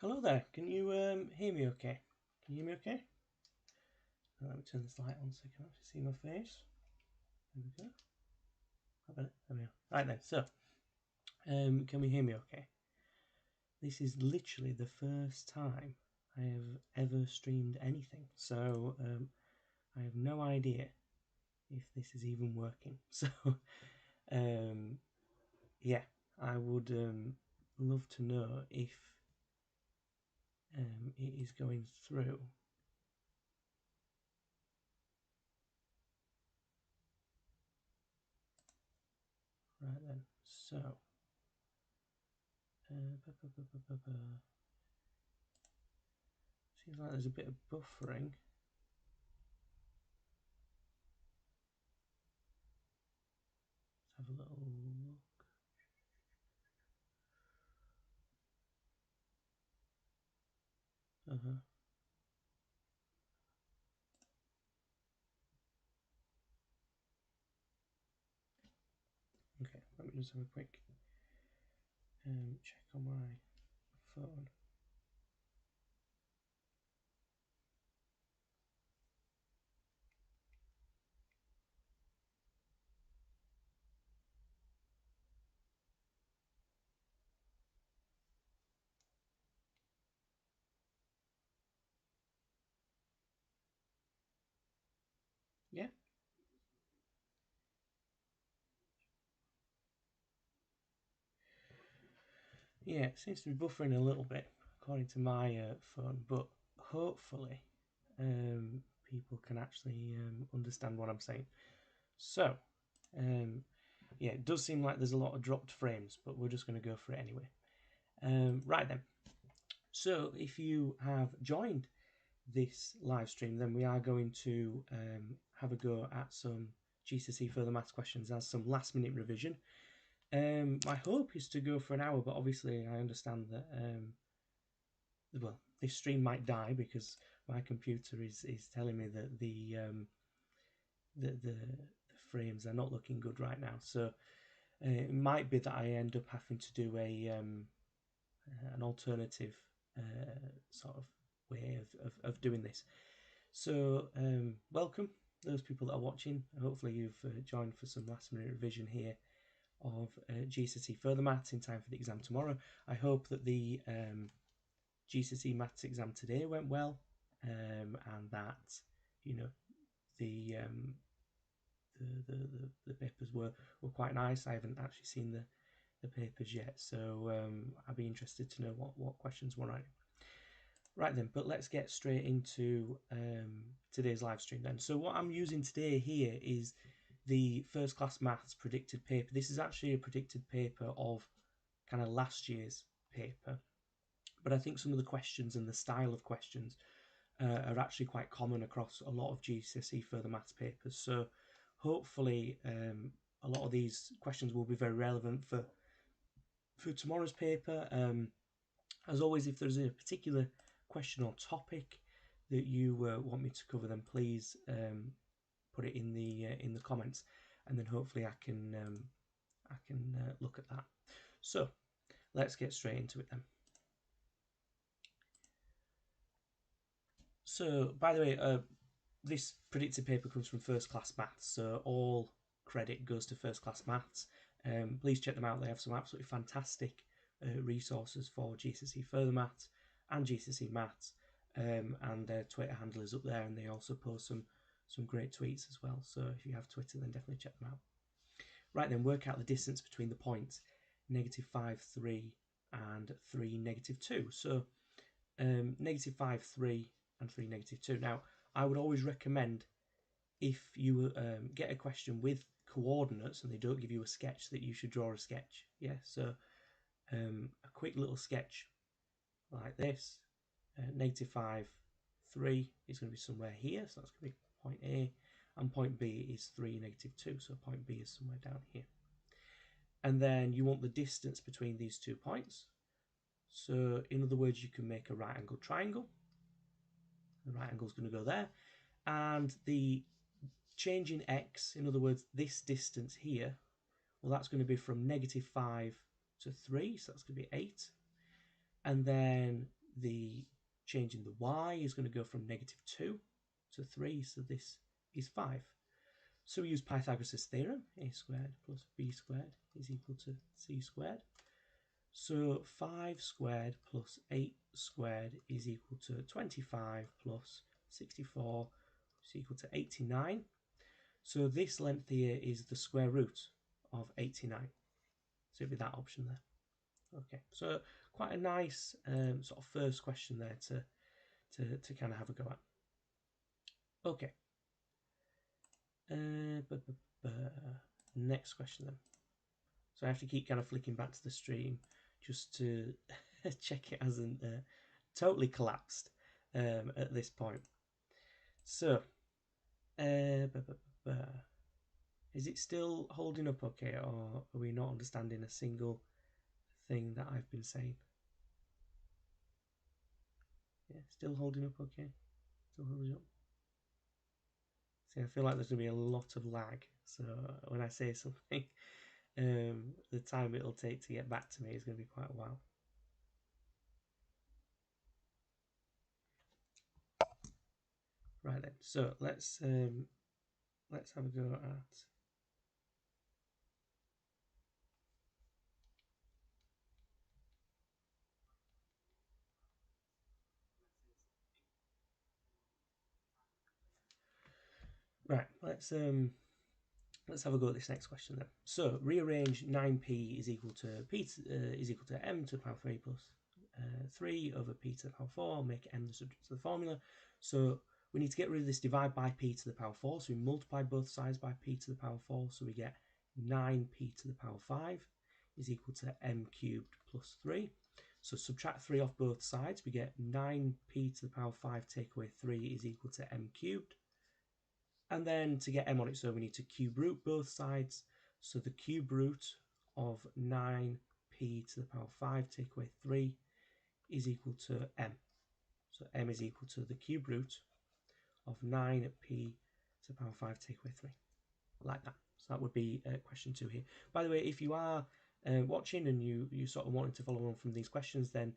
Hello there, can you hear me okay? Can you hear me okay? Let me turn this light on so you can actually see my face. There we go. There we are. Right then, so, can we hear me okay? This is literally the first time I have ever streamed anything, so I have no idea if this is even working. So, yeah, I would love to know if it is going through. Right then, so seems like there's a bit of buffering. Let's have a little look. Okay, let me just have a quick check on my phone. Yeah. Yeah, it seems to be buffering a little bit according to my phone, but hopefully people can actually understand what I'm saying. So, yeah, it does seem like there's a lot of dropped frames, but we're just going to go for it anyway. Right then. So, if you have joined this live stream, then we are going to have a go at some GCSE Further Maths questions as some last minute revision. My hope is to go for an hour, but obviously I understand that well, this stream might die because my computer is telling me that the frames are not looking good right now. So it might be that I end up having to do an alternative sort of way of doing this. So welcome those people that are watching. Hopefully you've joined for some last minute revision here of GCSE Further Maths in time for the exam tomorrow. I hope that the GCSE Maths exam today went well, and that the papers were quite nice. I haven't actually seen the papers yet, so I'd be interested to know what questions were writing. Right then, but let's get straight into today's live stream then. So what I'm using today here is the First Class Maths predicted paper. This is actually a predicted paper of kind of last year's paper, but I think some of the questions and the style of questions are actually quite common across a lot of GCSE Further Maths papers. So hopefully a lot of these questions will be very relevant for tomorrow's paper. As always, if there's a particular question or topic that you want me to cover, then please put it in the comments, and then hopefully I can look at that. So let's get straight into it then. So, by the way, this predicted paper comes from First Class Maths, so all credit goes to First Class Maths. Please check them out. They have some absolutely fantastic resources for GCSE Further Maths and GCSE Maths, and their Twitter handle is up there, and they also post some great tweets as well. So if you have Twitter, then definitely check them out. Right then, work out the distance between the points -5, 3 and 3, -2. So -5, 3 and 3, -2. Now, I would always recommend, if you get a question with coordinates and they don't give you a sketch, that you should draw a sketch. Yeah, so a quick little sketch like this. -5, 3 is going to be somewhere here, so that's going to be point A, and point B is 3, -2, so point B is somewhere down here. And then you want the distance between these 2 points. So in other words, you can make a right angled triangle. The right angle is going to go there, and the change in x, in other words, this distance here, well, that's going to be from -5 to 3, so that's going to be 8. And then the change in the y is going to go from -2 to 3, so this is 5. So we use Pythagoras' theorem, a squared plus b squared is equal to c squared. So 5 squared plus 8 squared is equal to 25 plus 64 is equal to 89. So this length here is the square root of 89. So it'd be that option there. Okay, so quite a nice sort of first question there to kind of have a go at. Okay. Next question then. So I have to keep kind of flicking back to the stream just to check it hasn't totally collapsed at this point. So, is it still holding up okay, or are we not understanding a single thing that I've been saying? Yeah, still holding up okay? Still holding up? See, I feel like there's going to be a lot of lag. So when I say something, the time it'll take to get back to me is going to be quite a while. Right then, so let's have a go at right. Let's have a go at this next question then. So rearrange 9p is equal to p is equal to m to the power 3 plus 3 over p to the power 4. Make m the subject to the formula. So we need to get rid of this divide by p to the power 4. So we multiply both sides by p to the power 4. So we get 9p to the power 5 is equal to m cubed plus 3. So subtract 3 off both sides. We get 9p to the power 5 take away 3 is equal to m cubed. And then to get m on its own, we need to cube root both sides. So the cube root of 9p to the power 5 take away 3 is equal to m. So m is equal to the cube root of 9p to the power 5 take away 3. Like that. So that would be question 2 here. By the way, if you are watching and you sort of wanted to follow on from these questions, then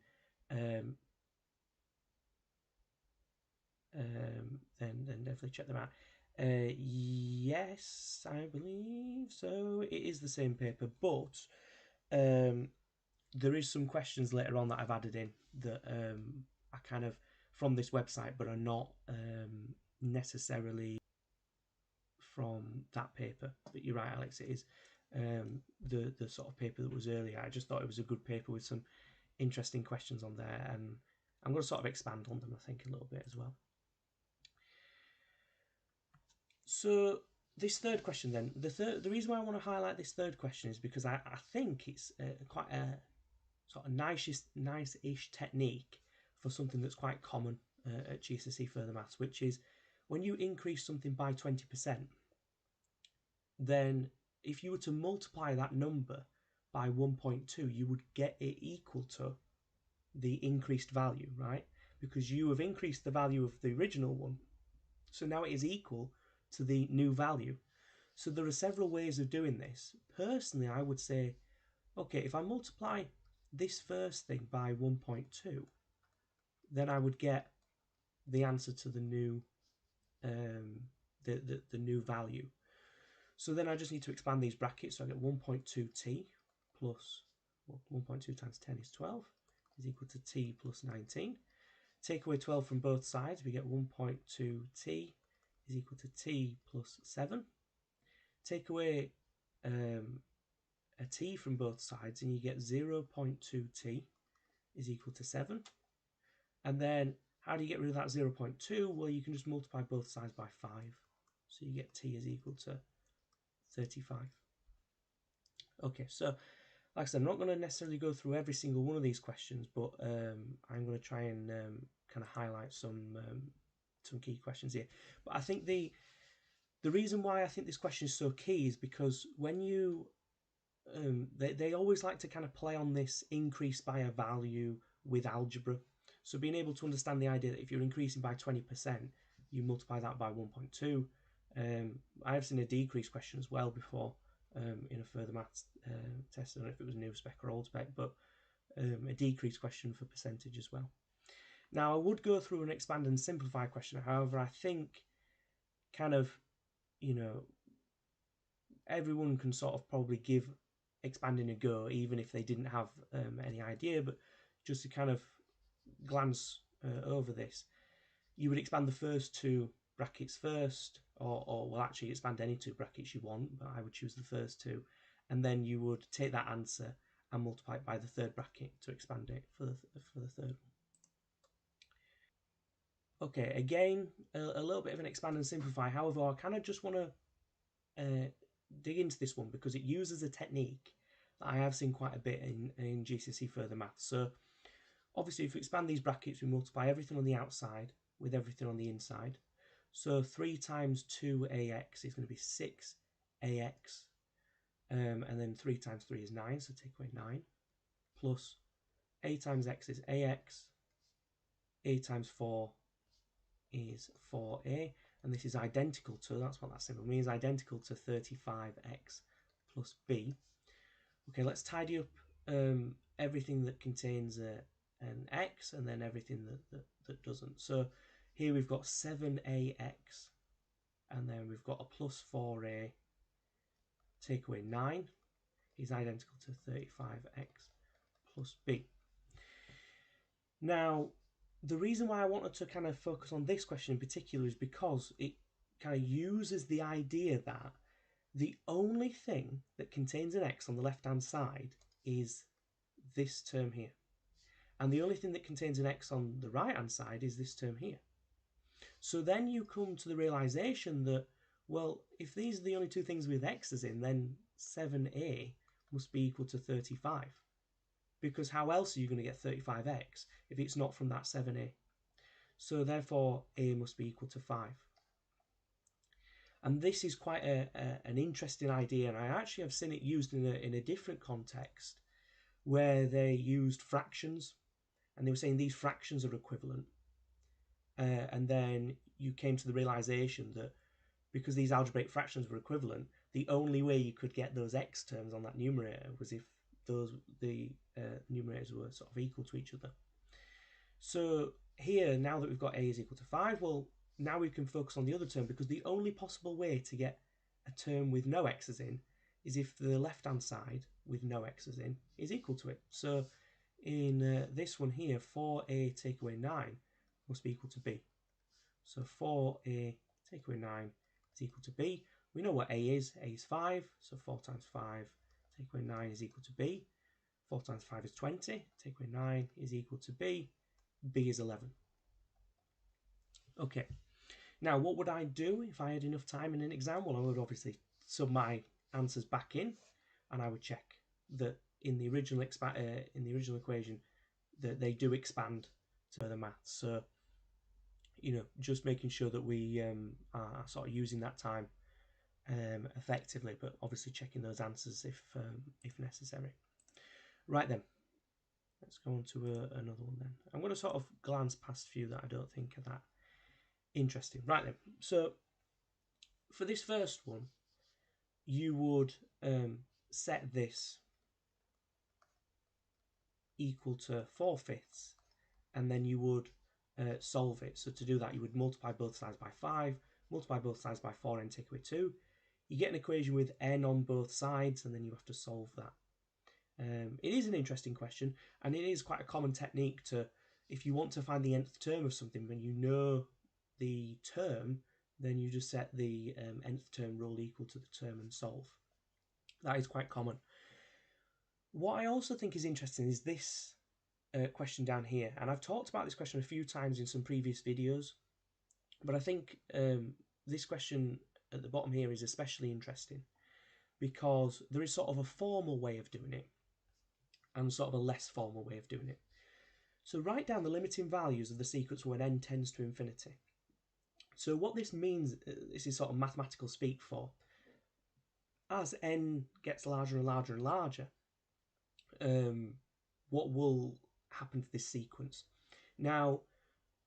definitely check them out. Yes, I believe so. It is the same paper, but there is some questions later on that I've added in that are kind of from this website, but are not necessarily from that paper. But you're right, Alex. It is the sort of paper that was earlier. I just thought it was a good paper with some interesting questions on there, and I'm going to sort of expand on them, I think, a little bit as well. So this third question then, the reason why I want to highlight this third question is because I think it's quite a sort of nice-ish technique for something that's quite common at GCSE Further Maths, which is when you increase something by 20%, then if you were to multiply that number by 1.2, you would get it equal to the increased value, right? Because you have increased the value of the original one, so now it is equal to the new value. So there are several ways of doing this. Personally, I would say, okay, if I multiply this first thing by 1.2, then I would get the answer to the new the new value. So then I just need to expand these brackets. So I get 1.2t plus 1.2 times 10 is 12 is equal to t plus 19. Take away 12 from both sides, we get 1.2t is equal to t plus 7. Take away a t from both sides and you get 0.2t is equal to 7. And then how do you get rid of that 0.2? Well, you can just multiply both sides by 5. So you get t is equal to 35. Okay, so like I said, I'm not going to necessarily go through every single one of these questions, but I'm going to try and kind of highlight some key questions here. But I think the reason why I think this question is so key is because when you they always like to kind of play on this increase by a value with algebra. So being able to understand the idea that if you're increasing by 20%, you multiply that by 1.2. I have seen a decrease question as well before in a further maths test. I don't know if it was new spec or old spec, but a decrease question for percentage as well. Now, I would go through an expand and simplify question. However, I think kind of, everyone can sort of probably give expanding a go, even if they didn't have any idea. But just to kind of glance over this, you would expand the first two brackets first, or well, actually expand any two brackets you want, but I would choose the first two, and then you would take that answer and multiply it by the third bracket to expand it for the third one. Okay, again, a little bit of an expand and simplify. However, I kind of just want to dig into this one because it uses a technique that I have seen quite a bit in GCSE Further Maths. So obviously, if we expand these brackets, we multiply everything on the outside with everything on the inside. So 3 times 2ax is going to be 6ax. And then 3 times 3 is 9, so take away 9. Plus a times x is ax. A times 4 is 4a. And this is identical to, that's what that symbol means, identical to 35x plus b. Okay, let's tidy up everything that contains an x and then everything that doesn't. So here we've got 7ax and then we've got a plus 4a, take away 9 is identical to 35x plus b. Now, the reason why I wanted to kind of focus on this question in particular is because it kind of uses the idea that the only thing that contains an x on the left-hand side is this term here. And the only thing that contains an x on the right-hand side is this term here. So then you come to the realization that, well, if these are the only two things with x's in, then 7a must be equal to 35. Because how else are you going to get 35x if it's not from that 7a? So therefore, a must be equal to 5. And this is quite an interesting idea, and I actually have seen it used in a different context where they used fractions, and they were saying these fractions are equivalent. And then you came to the realization that because these algebraic fractions were equivalent, the only way you could get those x terms on that numerator was if the numerators were sort of equal to each other. So here, now that we've got a is equal to 5, well, now we can focus on the other term, because the only possible way to get a term with no x's in is if the left-hand side with no x's in is equal to it. So in this one here, 4a take away 9 must be equal to b. So 4a take away 9 is equal to b. We know what a is. A is 5, so 4 times 5 take away 9 is equal to b. 4 times 5 is 20, take away 9 is equal to b. B is 11. Okay, now what would I do if I had enough time in an exam? Well, I would obviously sub my answers back in, and I would check that in the original equation that they do expand to further maths. So, just making sure that we are sort of using that time effectively, but obviously checking those answers if necessary. Right then, let's go on to another one then. I'm going to sort of glance past a few that I don't think are that interesting. Right then, so for this first one, you would set this equal to 4/5, and then you would solve it. So to do that, you would multiply both sides by 5, multiply both sides by 4, and take away 2. You get an equation with n on both sides, and then you have to solve that. It is an interesting question, and it is quite a common technique to, if you want to find the nth term of something, when you know the term, then you just set the nth term rule equal to the term and solve. That is quite common. What I also think is interesting is this question down here, and I've talked about this question a few times in some previous videos, but I think this question at the bottom here is especially interesting because there is sort of a formal way of doing it and sort of a less formal way of doing it. So write down the limiting values of the sequence when n tends to infinity. So what this means, this is sort of mathematical speak for, as n gets larger and larger and larger, what will happen to this sequence? Now,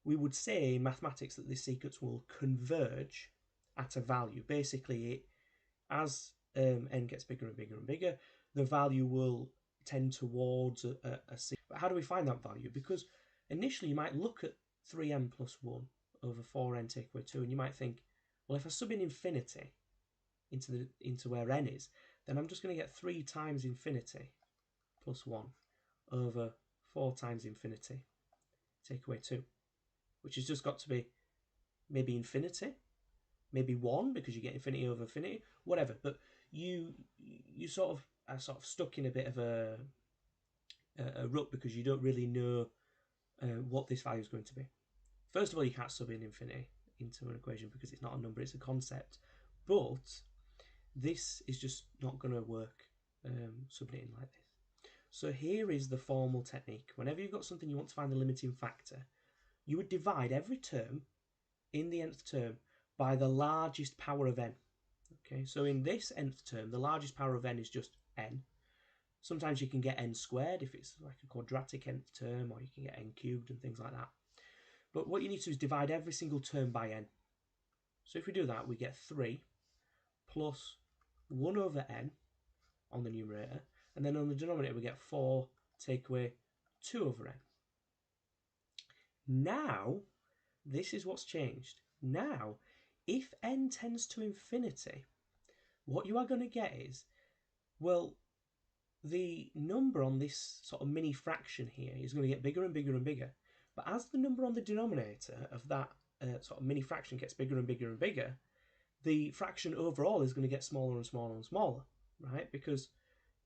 we would say in mathematics that this sequence will converge at a value. Basically, as n gets bigger and bigger and bigger, the value will tend towards a sequence. But how do we find that value? Because, initially you might look at 3n plus 1 over 4n take away 2, and you might think, well, if I sub in infinity into where n is, then I'm just going to get 3 times infinity plus 1 over 4 times infinity take away 2, which has just got to be maybe infinity, maybe 1 because you get infinity over infinity, whatever. But you sort of are sort of stuck in a bit of a rut because you don't really know what this value is going to be. First of all, you can't sub in infinity into an equation because it's not a number, it's a concept. But this is just not going to work subbing it in like this. So here is the formal technique. Whenever you've got something you want to find the limiting factor, you would divide every term in the nth term by the largest power of n. Okay, so in this nth term, the largest power of n is just n. Sometimes you can get n squared if it's like a quadratic nth term, or you can get n cubed and things like that. But what you need to do is divide every single term by n. So if we do that, we get 3 plus 1 over n on the numerator, and then on the denominator we get 4 take away 2 over n. Now, this is what's changed. Now, if n tends to infinity, what you are going to get is, well, the number on this sort of mini fraction here is going to get bigger and bigger and bigger. But as the number on the denominator of that sort of mini fraction gets bigger and bigger and bigger, the fraction overall is going to get smaller and smaller and smaller, right? Because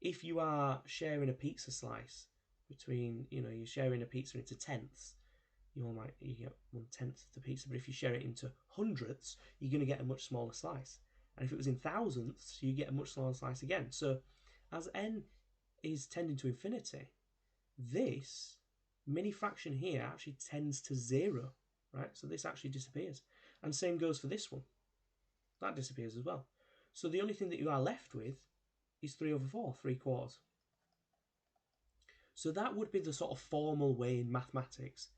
if you are sharing a pizza slice between, you're sharing a pizza into tenths, you get 1/10 of the pizza. But if you share it into hundredths, you're going to get a much smaller slice. And if it was in thousandths, you get a much smaller slice again. So as n is tending to infinity, this mini fraction here actually tends to 0, right? So this actually disappears. And same goes for this one. That disappears as well. So the only thing that you are left with is 3 over 4, 3/4. So that would be the sort of formal way in mathematics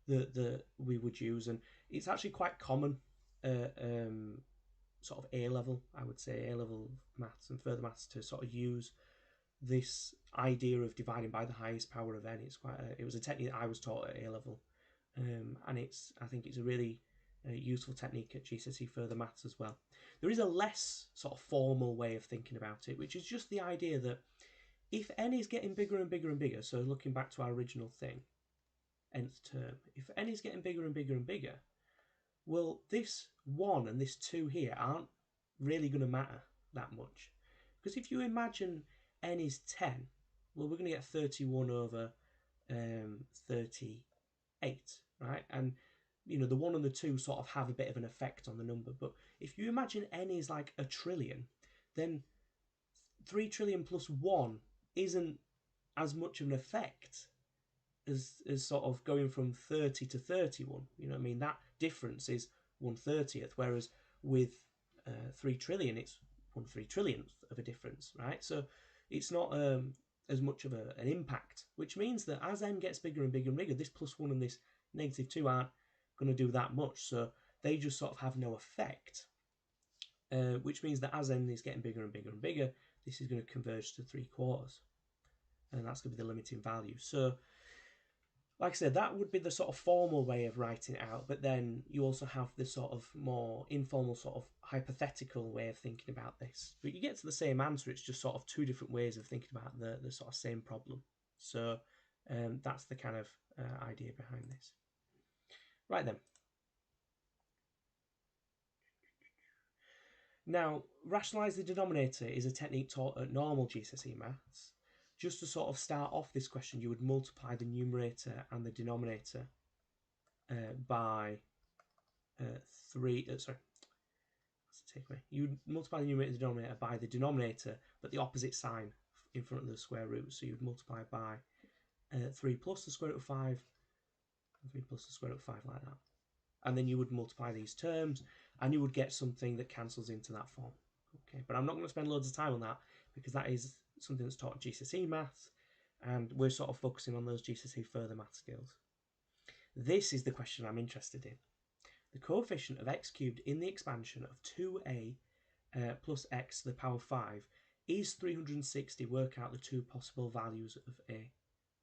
that we would use, and it's actually quite common sort of A-level, I would say, A-level maths and further maths to sort of use this idea of dividing by the highest power of n. It was a technique that I was taught at A-level, and I think it's a really useful technique at GCSE Further Maths as well. There is a less sort of formal way of thinking about it, which is just the idea that if n is getting bigger and bigger and bigger, so looking back to our original thing, nth term, if n is getting bigger and bigger and bigger, well, this 1 and this 2 here aren't really going to matter that much. Because if you imagine n is 10, well, we're going to get 31 over 38, right? And, the 1 and the 2 sort of have a bit of an effect on the number. But if you imagine n is like a trillion, then 3 trillion plus 1 isn't as much of an effect as sort of going from 30 to 31. You know what I mean? That difference is 1/30th, whereas with 3 trillion, it's 1/3 trillionth of a difference, right? So it's not as much of an impact, which means that as n gets bigger and bigger and bigger, this +1 and this -2 aren't going to do that much. So they just sort of have no effect, which means that as n is getting bigger and bigger and bigger, this is going to converge to 3/4. And that's going to be the limiting value. So like I said, that would be the sort of formal way of writing it out, but then you also have the sort of more informal sort of hypothetical way of thinking about this. But you get to the same answer, it's just sort of 2 different ways of thinking about the sort of same problem. So that's the kind of idea behind this. Right then. Now, rationalise the denominator is a technique taught at normal GCSE Maths. Just to sort of start off this question, you would multiply the numerator and the denominator by 3. You would multiply the numerator and the denominator by the denominator, but the opposite sign in front of the square root. So you would multiply by 3 plus the square root of 5, and 3 plus the square root of 5, like that. And then you would multiply these terms, and you would get something that cancels into that form. Okay, but I'm not going to spend loads of time on that because that is something that's taught at GCSE Maths, and we're sort of focusing on those GCSE Further Maths skills. This is the question I'm interested in. The coefficient of x cubed in the expansion of 2a plus x to the power 5 is 360. Work out the 2 possible values of a.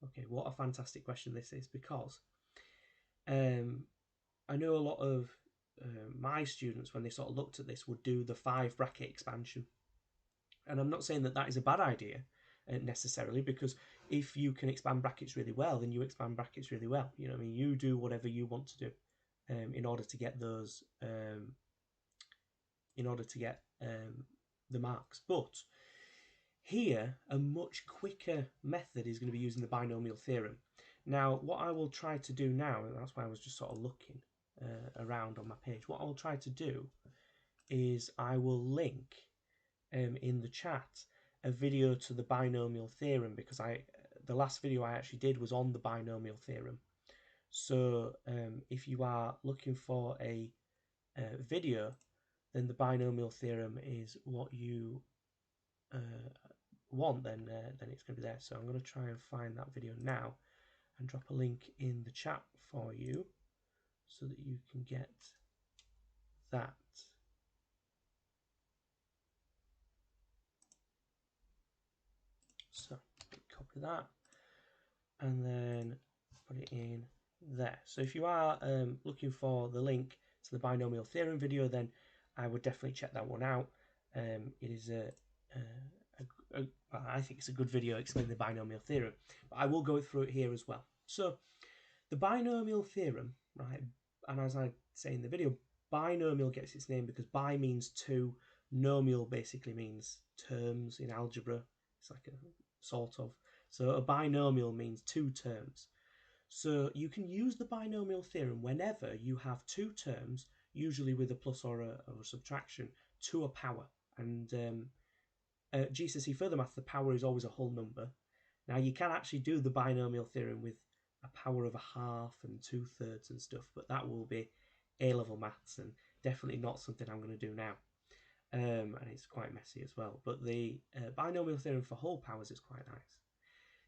Okay, what a fantastic question this is, because I know a lot of my students, when they sort of looked at this, would do the 5 bracket expansion. And I'm not saying that that is a bad idea necessarily, because if you can expand brackets really well, then you expand brackets really well. You know what I mean? You do whatever you want to do in order to get those, the marks. But here, a much quicker method is going to be using the binomial theorem. Now, what I will try to do now, and that's why I was just sort of looking around on my page, what I'll try to do is I will link in the chat a video to the binomial theorem, because the last video I actually did was on the binomial theorem. So if you are looking for a video, then the binomial theorem is what you want, then it's going to be there. So I'm going to try and find that video now and drop a link in the chat for you so that you can get that. So copy that and then put it in there. So if you are looking for the link to the binomial theorem video, then I would definitely check that one out. It is I think it's a good video explaining the binomial theorem, but I will go through it here as well. So the binomial theorem, right, and as I say in the video, binomial gets its name because bi means two, nomial basically means terms in algebra. It's like a sort of. So a binomial means two terms. So you can use the binomial theorem whenever you have two terms, usually with a plus or a subtraction, to a power. And GCSE Further Maths, the power is always a whole number. Now you can actually do the binomial theorem with a power of a half and 2/3 and stuff, but that will be A-level maths and definitely not something I'm going to do now. And it's quite messy as well. But the binomial theorem for whole powers is quite nice.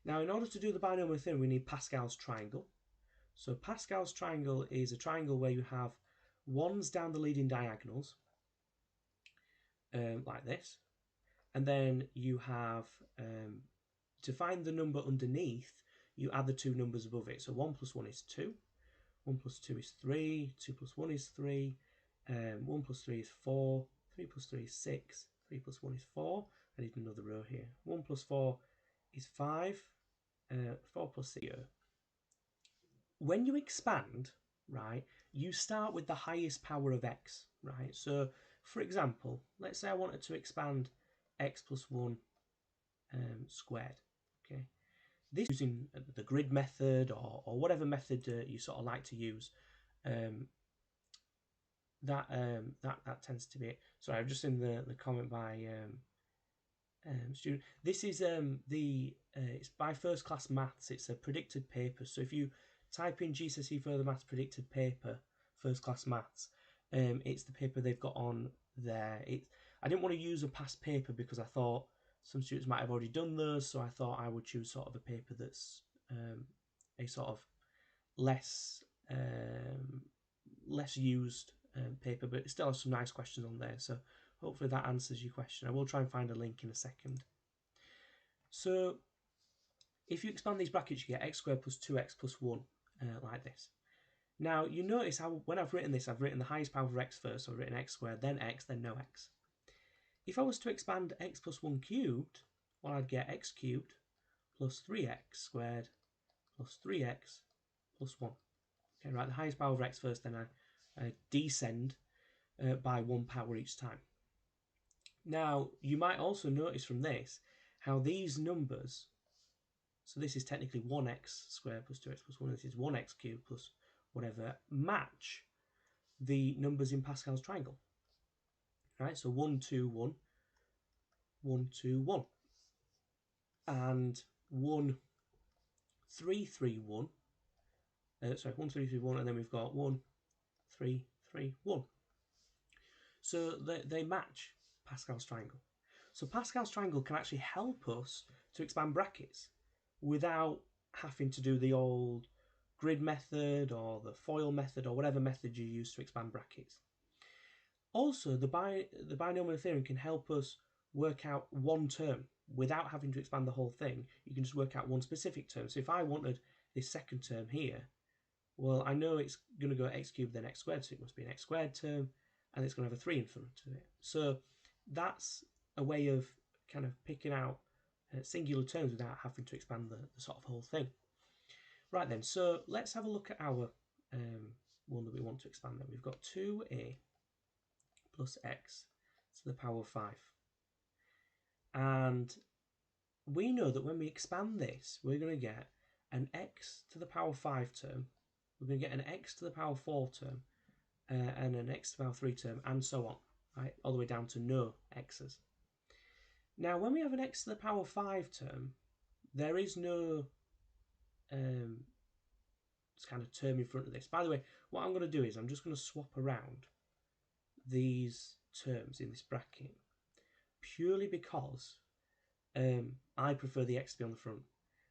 Now, in order to do the binomial theorem, we need Pascal's triangle. So Pascal's triangle is a triangle where you have ones down the leading diagonals, like this. And then you have, to find the number underneath, you add the two numbers above it. So 1 plus 1 is 2, 1 plus 2 is 3, 2 plus 1 is 3, 1 plus 3 is 4, 3 plus 3 is 6, 3 plus 1 is 4. I need another row here. 1 plus 4 is 5, 4 plus 6. When you expand, right, you start with the highest power of x, right? So, for example, let's say I wanted to expand x plus 1 squared, okay? This using the grid method or whatever method you sort of like to use. That tends to be it. Sorry, I've just seen the comment by student. This is it's by First Class Maths. It's a predicted paper. So if you type in GCSE Further Maths predicted paper, First Class Maths, it's the paper they've got on there. I didn't want to use a past paper because I thought some students might have already done those, so I thought I would choose sort of a paper that's a sort of less used paper, but it still has some nice questions on there. So hopefully that answers your question. I will try and find a link in a second. So if you expand these brackets, you get x squared plus 2x plus 1, like this. Now, you notice how when I've written this, I've written the highest power of x first, so I've written x squared, then x, then no x. If I was to expand x plus 1 cubed, well, I'd get x cubed plus 3x squared plus 3x plus 1. Okay, right, the highest power of x first, then I descend by 1 power each time. Now, you might also notice from this how these numbers, so this is technically 1x squared plus 2x plus 1, this is 1x cubed plus whatever, match the numbers in Pascal's triangle. Right, so 1, 2, 1, 1, 2, 1. And 1, 3, 3, 1. 1, 3, 3, 1, and then we've got 1, 3, 3, 1. So they match Pascal's triangle. So Pascal's triangle can actually help us to expand brackets without having to do the old grid method or the FOIL method or whatever method you use to expand brackets. Also, the binomial theorem can help us work out one term without having to expand the whole thing. You can just work out one specific term. So if I wanted this second term here, Well, I know it's going to go x cubed then x squared, so it must be an x squared term, and it's going to have a 3 in front of it. So that's a way of kind of picking out singular terms without having to expand the sort of whole thing. Right then, so let's have a look at our one that we want to expand then. We've got 2a plus x to the power of 5. And we know that when we expand this, we're going to get an x to the power 5 term, we're going to get an x to the power 4 term, and an x to the power 3 term, and so on, right, all the way down to no x's. Now, when we have an x to the power 5 term, there is no kind of term in front of this. By the way, what I'm going to do is I'm just going to swap around these terms in this bracket purely because I prefer the x to be on the front.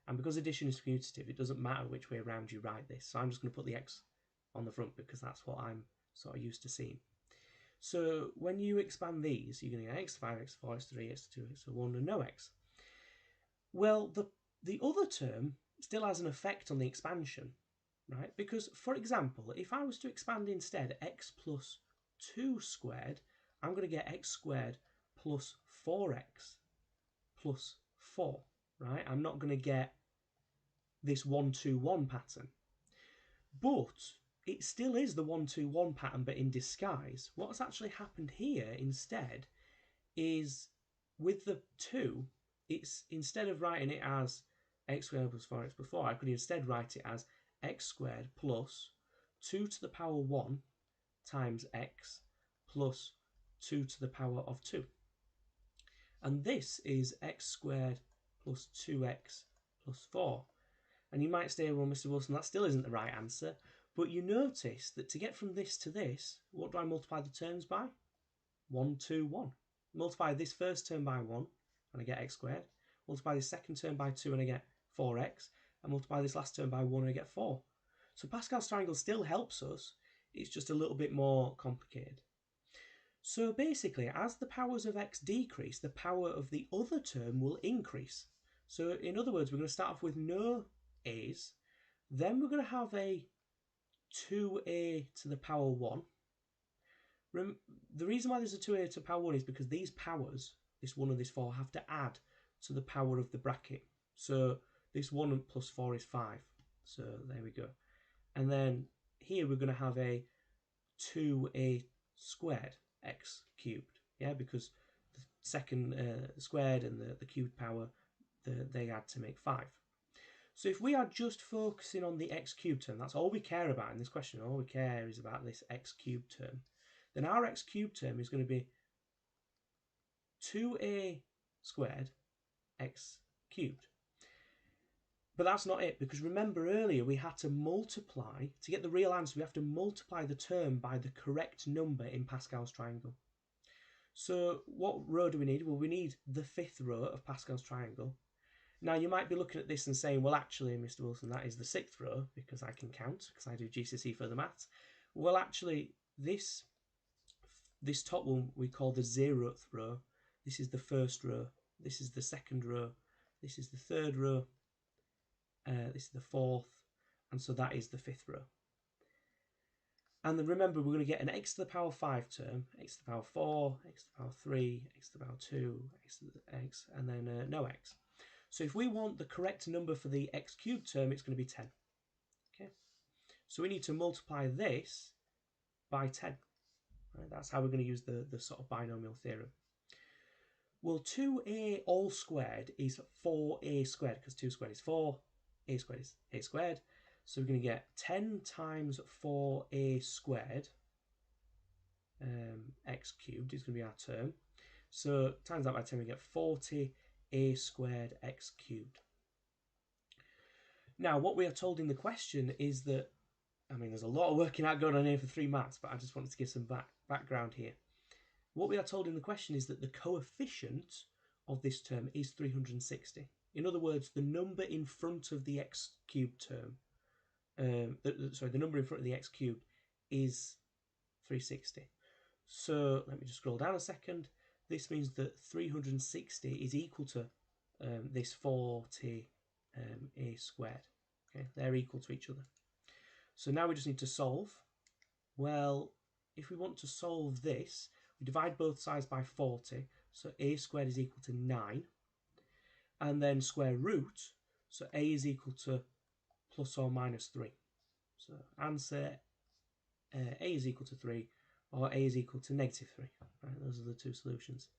And because addition is commutative, it doesn't matter which way around you write this. So I'm just going to put the x on the front because that's what I'm sort of used to seeing. So when you expand these, you're going to get x to 5, x to 4, x to 3, x to 2, x to 1, and no x. Well, the other term still has an effect on the expansion, right? Because, for example, if I was to expand instead x plus 2 squared, I'm going to get x squared plus 4x plus 4, right? I'm not going to get this 1, 2, 1 pattern. But it still is the 1, 2, 1 pattern, but in disguise. What's actually happened here instead is with the 2, it's instead of writing it as x squared plus 4x plus 4, I could instead write it as x squared plus 2 to the power 1 times x plus 2 to the power of 2. And this is x squared plus 2x plus 4. And you might say, well, Mr. Wilson, that still isn't the right answer. But you notice that to get from this to this, what do I multiply the terms by? 1, 2, 1. Multiply this first term by 1, and I get x squared. Multiply this second term by 2, and I get 4x. And multiply this last term by 1, and I get 4. So Pascal's triangle still helps us. It's just a little bit more complicated. So basically, as the powers of x decrease, the power of the other term will increase. So in other words, we're going to start off with no a's. Then we're going to have a 2a to the power 1. The reason why there's a 2a to the power 1 is because these powers, this 1 and this 4, have to add to the power of the bracket. So this 1 plus 4 is 5. So there we go. And then here we're going to have a 2a squared x cubed. Yeah, because the second squared and the cubed power, they add to make 5. So if we are just focusing on the x cubed term, that's all we care about in this question, all we care is about this x cubed term, then our x cubed term is going to be 2a squared x cubed. But that's not it, because remember earlier we had to multiply, to get the real answer, we have to multiply the term by the correct number in Pascal's triangle. So what row do we need? Well, we need the 5th row of Pascal's triangle. Now, you might be looking at this and saying, well, actually, Mr. Wilson, that is the 6th row, because I can count, because I do GCSE Further Maths. Well, actually, this top one we call the 0th row. This is the 1st row. This is the 2nd row. This is the 3rd row. This is the 4th. And so that is the 5th row. And then remember, we're going to get an x to the power 5 term, x to the power 4, x to the power 3, x to the power 2, x to the x, and then no x. So if we want the correct number for the x cubed term, it's going to be 10. Okay, so we need to multiply this by 10. Right? That's how we're going to use the sort of binomial theorem. Well, 2a all squared is 4a squared, because 2 squared is 4, a squared is a squared. So we're going to get 10 times 4a squared, x cubed is going to be our term. So times that by 10, we get 40a squared x cubed. Now, what we are told in the question is that, I mean, there's a lot of working out going on here for 3 maths, but I just wanted to give some background here. What we are told in the question is that the coefficient of this term is 360. In other words, the number in front of the x cubed term, the number in front of the x cubed is 360. So let me just scroll down a second. This means that 360 is equal to this 40 a squared. Okay, they're equal to each other. So now we just need to solve. Well, if we want to solve this, we divide both sides by 40, so a squared is equal to 9, and then square root, so a is equal to plus or minus 3. So answer a is equal to 3, or a is equal to negative 3. Right, those are the two solutions.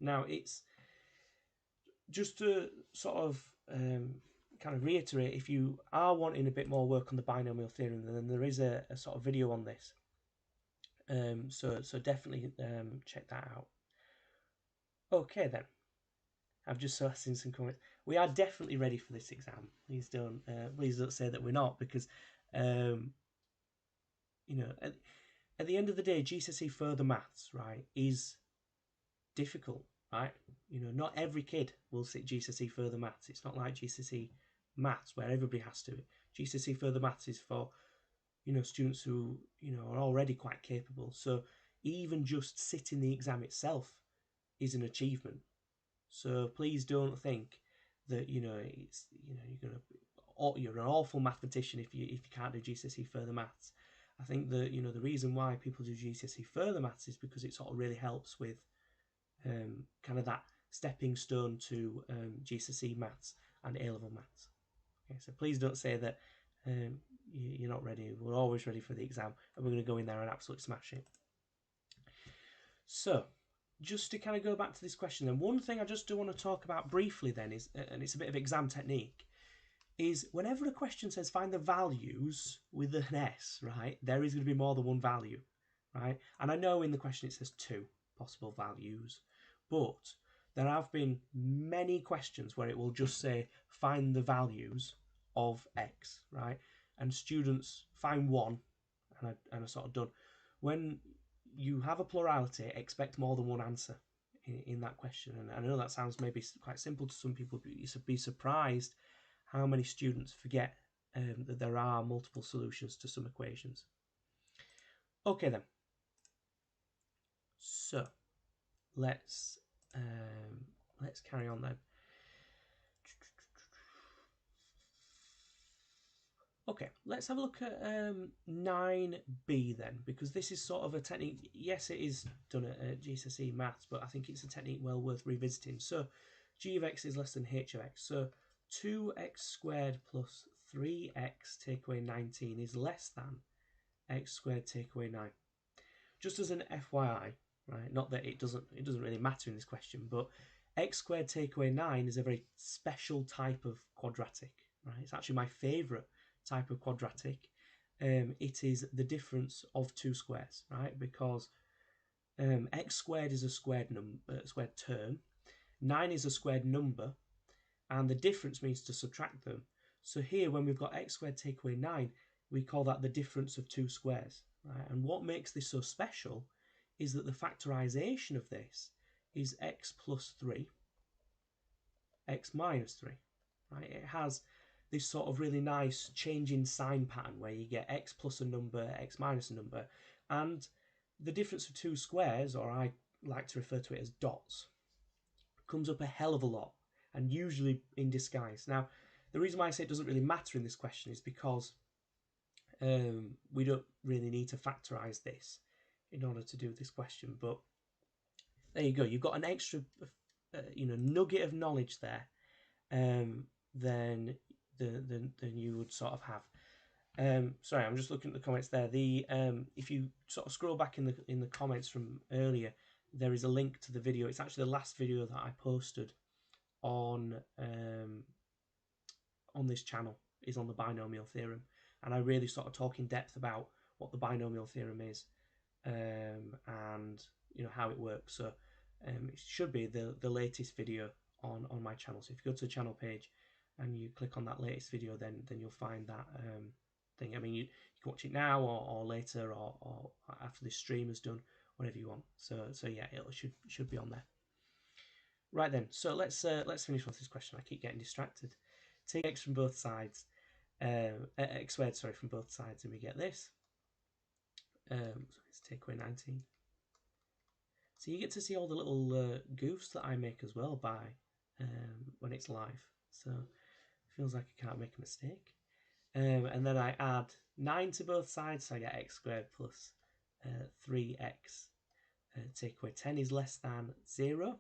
Now it's just to sort of kind of reiterate, if you are wanting a bit more work on the binomial theorem, then there is a sort of video on this. So definitely check that out. Okay then, I've just seen some comments. We are definitely ready for this exam. Please don't say that we're not, because you know, at the end of the day, GCSE Further Maths, right, is difficult, right? You know, not every kid will sit GCSE Further Maths. It's not like GCSE Maths where everybody has to. GCSE Further Maths is for, you know, students who, you know, are already quite capable. So even just sitting the exam itself is an achievement. So please don't think that, you know, it's, you know, you're an awful mathematician if you can't do GCSE Further Maths. I think that, you know, the reason why people do GCSE Further Maths is because it sort of really helps with kind of that stepping stone to GCSE Maths and A-level Maths. Okay, so please don't say that you're not ready. We're always ready for the exam, and we're going to go in there and absolutely smash it. So, just to kind of go back to this question, then one thing I just do want to talk about briefly then is, and it's a bit of exam technique, is whenever a question says find the values with an S, right, there is going to be more than one value, right? And I know in the question it says 2 possible values, but there have been many questions where it will just say find the values of X, right? And students find 1 and are sort of done. When you have a plurality, expect more than one answer in that question. And I know that sounds maybe quite simple to some people, but you'd be surprised how many students forget that there are multiple solutions to some equations. Okay then. So let's carry on then. Okay, let's have a look at 9b then, because this is sort of a technique. Yes, it is done at GCSE Maths, but I think it's a technique well worth revisiting. So g of x is less than h of x. So 2x squared plus 3x take away 19 is less than x squared take away 9. Just as an FYI, right? Not that it doesn't really matter in this question, but x squared take away 9 is a very special type of quadratic, right? It's actually my favourite type of quadratic. It is the difference of 2 squares, right? Because x squared is a squared term, 9 is a squared number, and the difference means to subtract them. So here, when we've got x squared take away 9, we call that the difference of 2 squares, right? And what makes this so special is that the factorisation of this is x plus 3, x minus 3, right? It has this sort of really nice change in sign pattern where you get x plus a number, x minus a number, and the difference of 2 squares, or I like to refer to it as dots, comes up a hell of a lot, and usually in disguise. Now, the reason why I say it doesn't really matter in this question is because we don't really need to factorise this in order to do this question, but there you go. You've got an extra nugget of knowledge there than you would sort of have. Sorry, I'm just looking at the comments there. If you sort of scroll back in the comments from earlier, there is a link to the video. It's actually the last video that I posted on this channel, is on the binomial theorem, and I really sort of talk in depth about what the binomial theorem is and how it works. So it should be the latest video on my channel. So if you go to the channel page and you click on that latest video, then you'll find that thing. I mean, you can watch it now or later or after this stream is done, whatever you want. So yeah, it should be on there. Right then, so let's finish off this question. I keep getting distracted. Take x from both sides, x squared, sorry, from both sides, and we get this. So let's take away 19. So you get to see all the little goofs that I make as well by when it's live. So it feels like I can't make a mistake. And then I add 9 to both sides, so I get x squared plus 3x. Take away 10 is less than 0.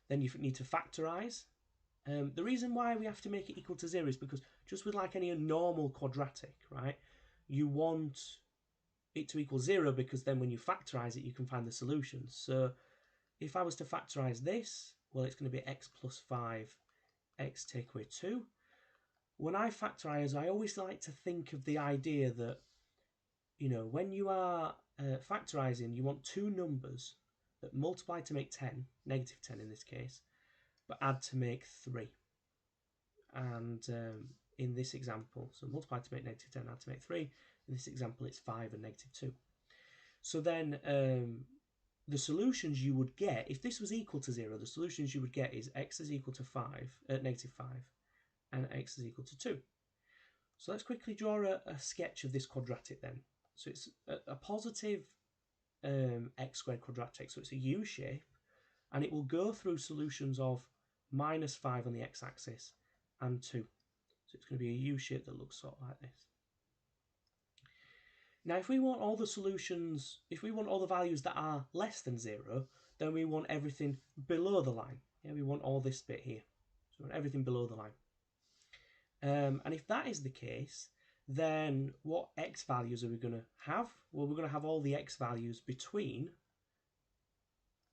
Then you need to factorise. The reason why we have to make it equal to 0 is because just with like any normal quadratic, right, you want it to equal 0 because then when you factorise it, you can find the solutions. So if I was to factorise this, well, it's going to be x plus 5, x take away 2. When I factorise, I always like to think of the idea that, you know, when you are factorising, you want two numbers that multiply to make 10, negative 10 in this case, but add to make 3. And in this example, so multiply to make negative 10, add to make 3. In this example, it's 5 and negative 2. So then the solutions you would get, if this was equal to 0, the solutions you would get is x is equal to negative 5, and x is equal to 2. So let's quickly draw a sketch of this quadratic then. So it's a positive x squared quadratic, so it's a U shape, and it will go through solutions of minus 5 on the x-axis and 2. So it's going to be a U shape that looks sort of like this. Now, if we want all the solutions, if we want all the values that are less than 0, then we want everything below the line. Yeah, we want all this bit here. So we want everything below the line. And if that is the case, then what x values are we going to have? Well, we're going to have all the x values between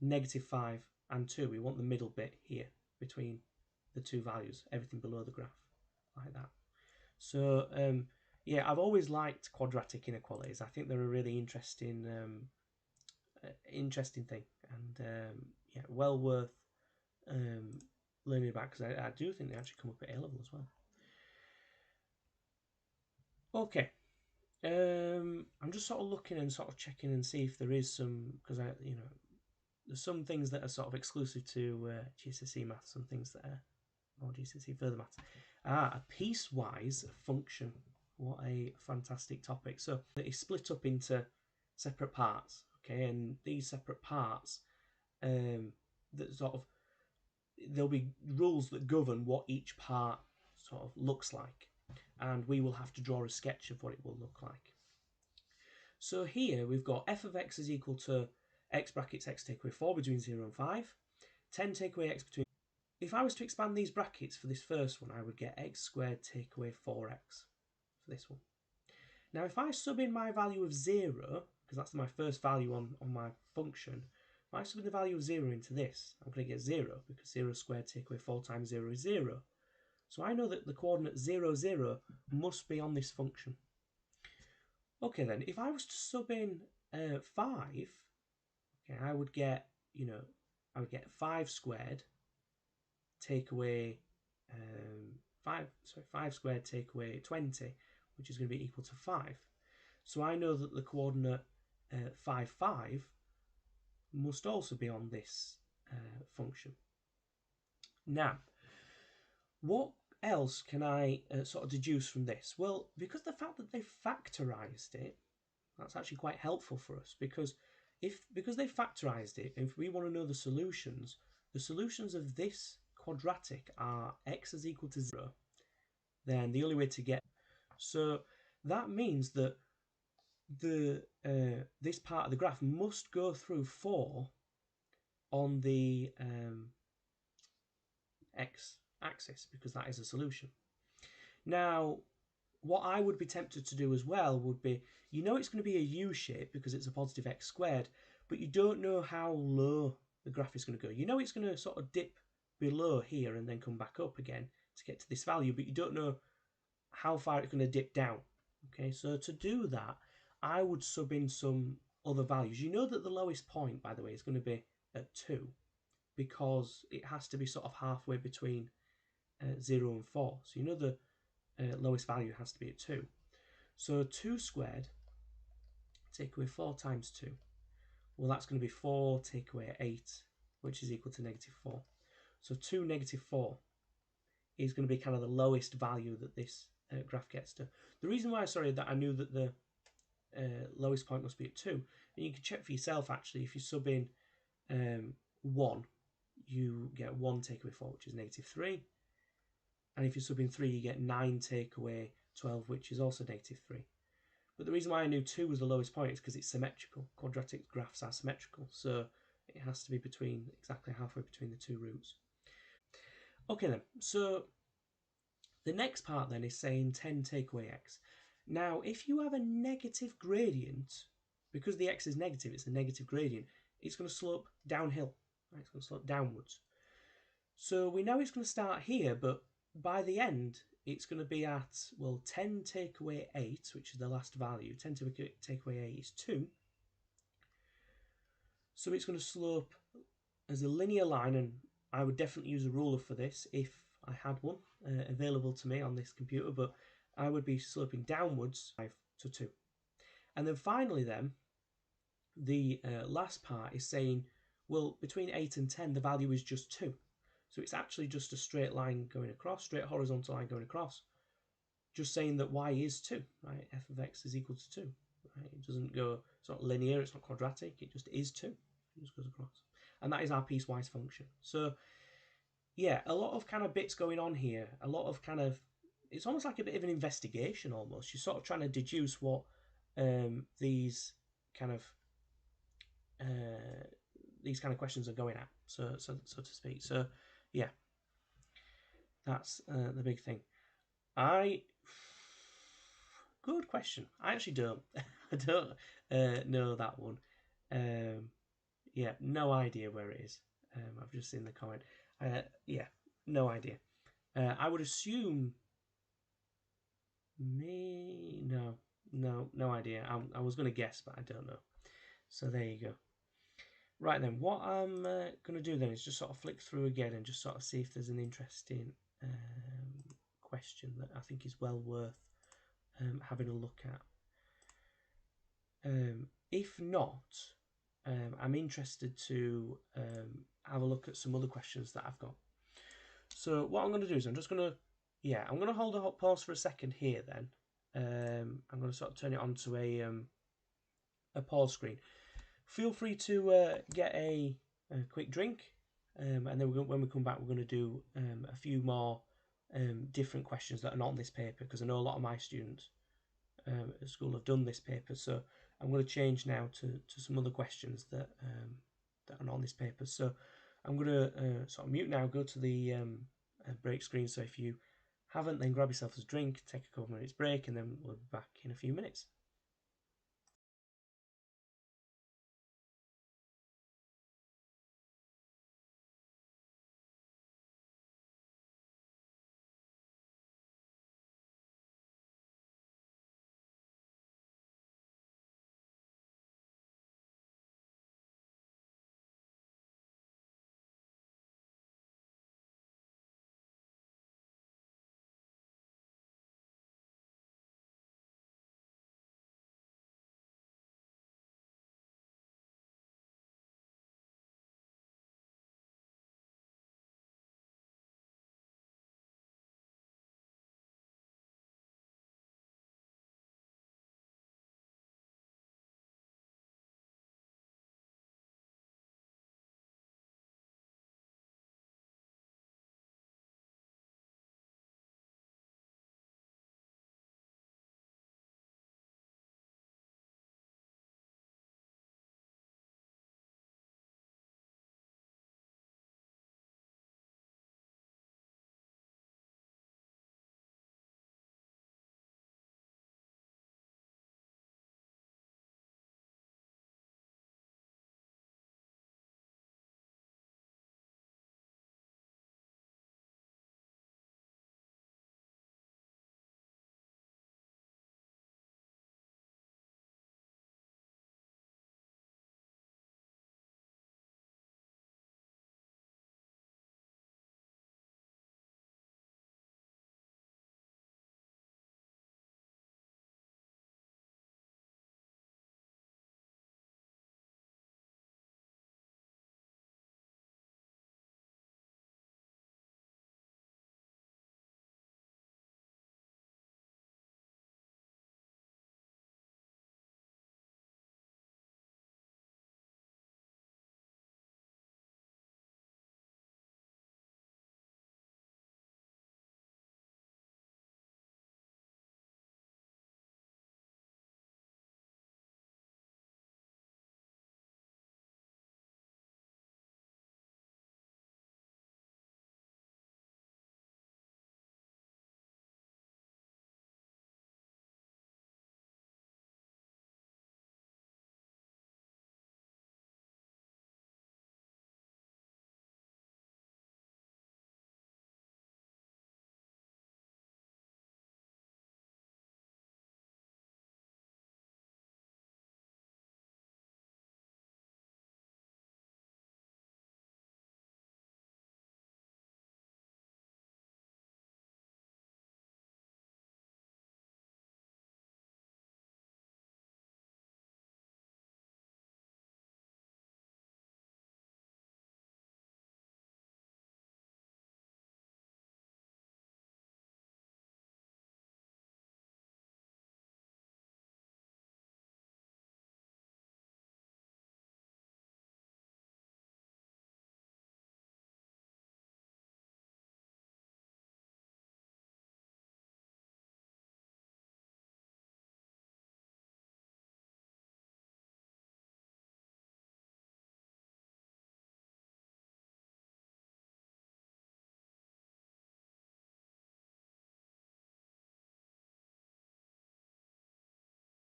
negative 5 and 2. We want the middle bit here between the two values, everything below the graph, like that. So, yeah, I've always liked quadratic inequalities. I think they're a really interesting thing, and yeah, well worth learning about, because I do think they actually come up at A level as well. Okay, I'm just sort of looking and sort of checking and see if there is some, because there's some things that are sort of exclusive to GCSE Maths, some things that are more GCSE Further Maths. A piecewise function. What a fantastic topic. So it's split up into separate parts, okay, and these separate parts, that sort of, there'll be rules that govern what each part sort of looks like, and we will have to draw a sketch of what it will look like. So here we've got f of x is equal to x brackets x take away 4 between 0 and 5, 10 take away x between. If I was to expand these brackets for this first one, I would get x squared take away 4x for this one. Now, if I sub in my value of 0, because that's my first value on my function, if I sub in the value of 0 into this, I'm going to get 0, because 0 squared take away 4 times 0 is 0. So I know that the coordinate 0, 0 must be on this function. Okay, then, if I was to sub in 5, okay, I would get, I would get 5 squared take away 5 squared take away 20, which is going to be equal to 5. So I know that the coordinate 5, 5 must also be on this function. Now, what else can I sort of deduce from this? Well, because the fact that they factorised it, that's actually quite helpful for us, because they factorised it, if we want to know the solutions of this quadratic are x is equal to 0, then the only way to get, so that means that this part of the graph must go through 4 on the x-axis, because that is a solution. Now, what I would be tempted to do as well would be, it's going to be a U shape because it's a positive x squared, but you don't know how low the graph is going to go. It's going to sort of dip below here and then come back up again to get to this value, but you don't know how far it's going to dip down. Okay, so to do that, I would sub in some other values. You know that the lowest point, by the way, is going to be at 2, because it has to be sort of halfway between 0 and 4. So the lowest value has to be at 2. So 2 squared take away 4 times 2. Well, that's going to be 4 take away 8, which is equal to negative 4. So 2 negative 4 is going to be kind of the lowest value that this graph gets to. The reason why, that I knew that the lowest point must be at 2, and you can check for yourself actually, if you sub in 1, you get 1 take away 4, which is negative 3. And if you sub in 3, you get 9 take away 12, which is also negative 3. But the reason why I knew 2 was the lowest point is because it's symmetrical. Quadratic graphs are symmetrical, so it has to be exactly halfway between the two roots. Okay then, so the next part then is saying 10 take away x. Now, if you have a negative gradient, because the x is negative, it's a negative gradient, it's going to slope downhill. Right? It's going to slope downwards. So we know it's going to start here, but by the end, it's going to be at, well, 10 take away 8, which is the last value. 10 to take away 8 is 2. So it's going to slope as a linear line, and I would definitely use a ruler for this if I had one available to me on this computer, but I would be sloping downwards 5 to 2. And then finally then, the last part is saying, well, between 8 and 10, the value is just 2. So it's actually just a straight line going across, straight horizontal line going across, just saying that y is 2, right? F of x is equal to 2, right? It doesn't go, it's not linear, it's not quadratic, it just is 2. It just goes across. And that is our piecewise function. So yeah, a lot of kind of bits going on here, a lot of kind of, it's almost like a bit of an investigation almost. You're sort of trying to deduce what these kind of questions are going at, so to speak. So yeah, that's the big thing. Good question. I actually don't. I don't know that one. Yeah, no idea where it is. I've just seen the comment. Yeah, no idea. I would assume no idea. I was going to guess, but I don't know. So there you go. Right then, what I'm going to do then is just sort of flick through again and just sort of see if there's an interesting question that I think is well worth having a look at. If not, I'm interested to have a look at some other questions that I've got. So what I'm going to do is I'm going to hold a pause for a second here then. I'm going to sort of turn it on to a pause screen. Feel free to get a quick drink, and then when we come back, we're going to do a few more different questions that are not on this paper, because I know a lot of my students at school have done this paper. So I'm going to change now to some other questions that are not on this paper. So I'm going to sort of mute now, go to the break screen. So if you haven't, then grab yourself a drink, take a couple of minutes break, and then we'll be back in a few minutes.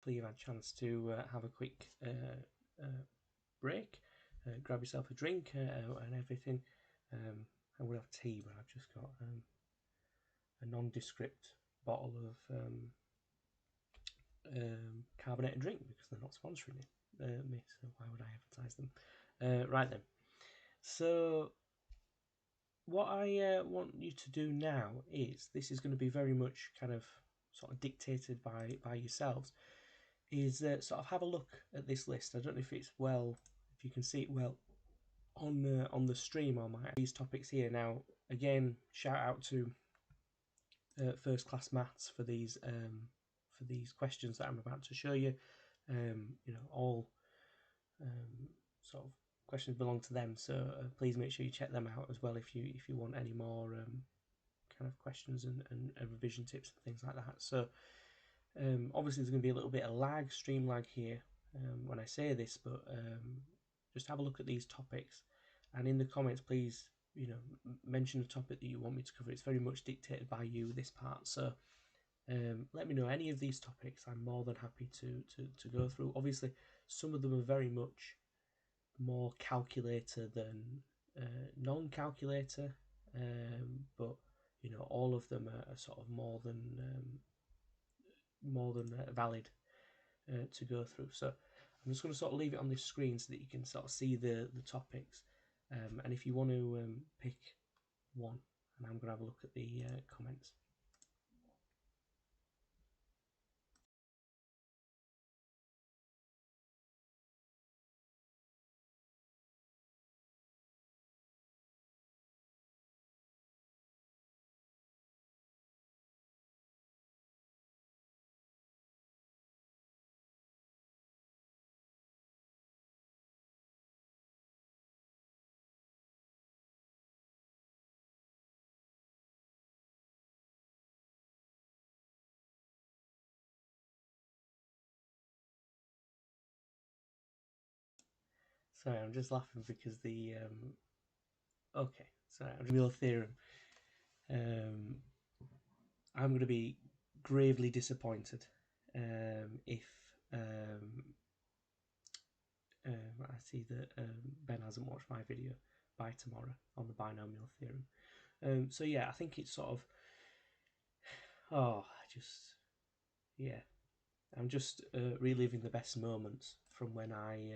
Hopefully you've had a chance to have a quick break, grab yourself a drink and everything. I would have tea, but I've just got a nondescript bottle of carbonated drink because they're not sponsoring me, so why would I advertise them? Right then, so what I want you to do now is, this is going to be very much kind of sort of dictated by yourselves, is sort of have a look at this list. I don't know if it's if you can see it well on the stream or these topics here. Now, again, shout out to First Class Maths for these questions that I'm about to show you. You know, all sort of questions belong to them, so please make sure you check them out as well if you want any more kind of questions and revision tips and things like that. So obviously there's going to be a little bit of stream lag here when I say this, but just have a look at these topics, and in the comments please, you know, mention a topic that you want me to cover. It's very much dictated by you, this part, so let me know any of these topics. I'm more than happy to go through. Obviously some of them are very much more calculator than non-calculator, but you know, all of them are sort of more than valid to go through. So I'm just going to sort of leave it on this screen so that you can sort of see the topics, and if you want to pick one, and I'm going to have a look at the comments. Sorry, I'm just laughing because the okay, sorry, real theorem. I'm going to be gravely disappointed if I see that Ben hasn't watched my video by tomorrow on the binomial theorem. So yeah, I think it's sort of, I'm just reliving the best moments from when I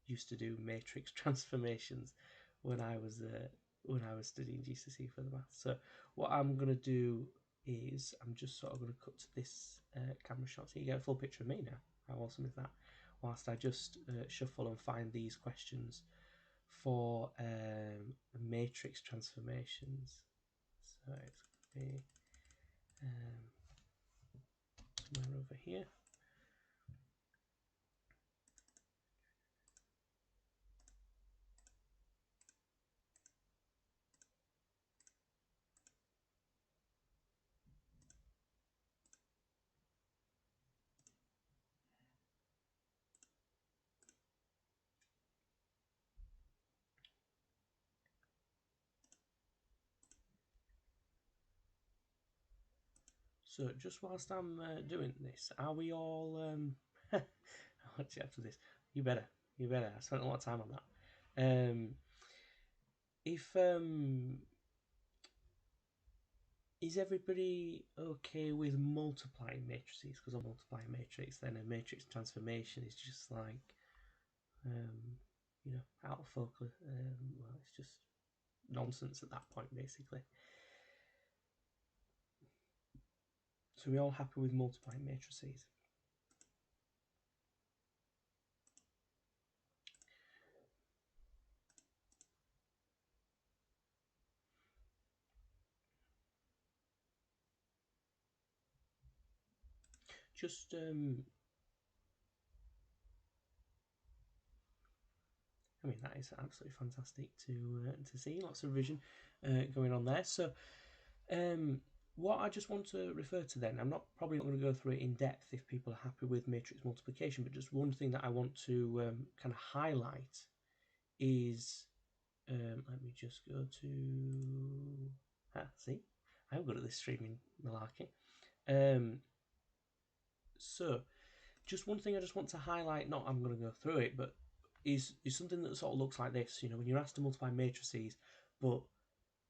used to do matrix transformations when I was studying GCSE Further Maths. So what I'm going to do is I'm just sort of going to cut to this camera shot so you get a full picture of me now. How awesome is that? Whilst I just shuffle and find these questions for matrix transformations. So it's going to be somewhere over here. So just whilst I'm doing this, are we all actually after this, you better, I spent a lot of time on that. If is everybody okay with multiplying matrices? Because on multiplying matrix, then a matrix transformation is just like you know, out of focus. Well, it's just nonsense at that point, basically. So we're all happy with multiplying matrices. Just I mean, that is absolutely fantastic to see. Lots of revision going on there. So what I just want to refer to then, I'm probably not going to go through it in depth if people are happy with matrix multiplication, but just one thing that I want to kind of highlight is, let me just go to, see, I'm good at this streaming malarkey. So just one thing I just want to highlight, not I'm going to go through it, but is something that sort of looks like this. You know, when you're asked to multiply matrices, but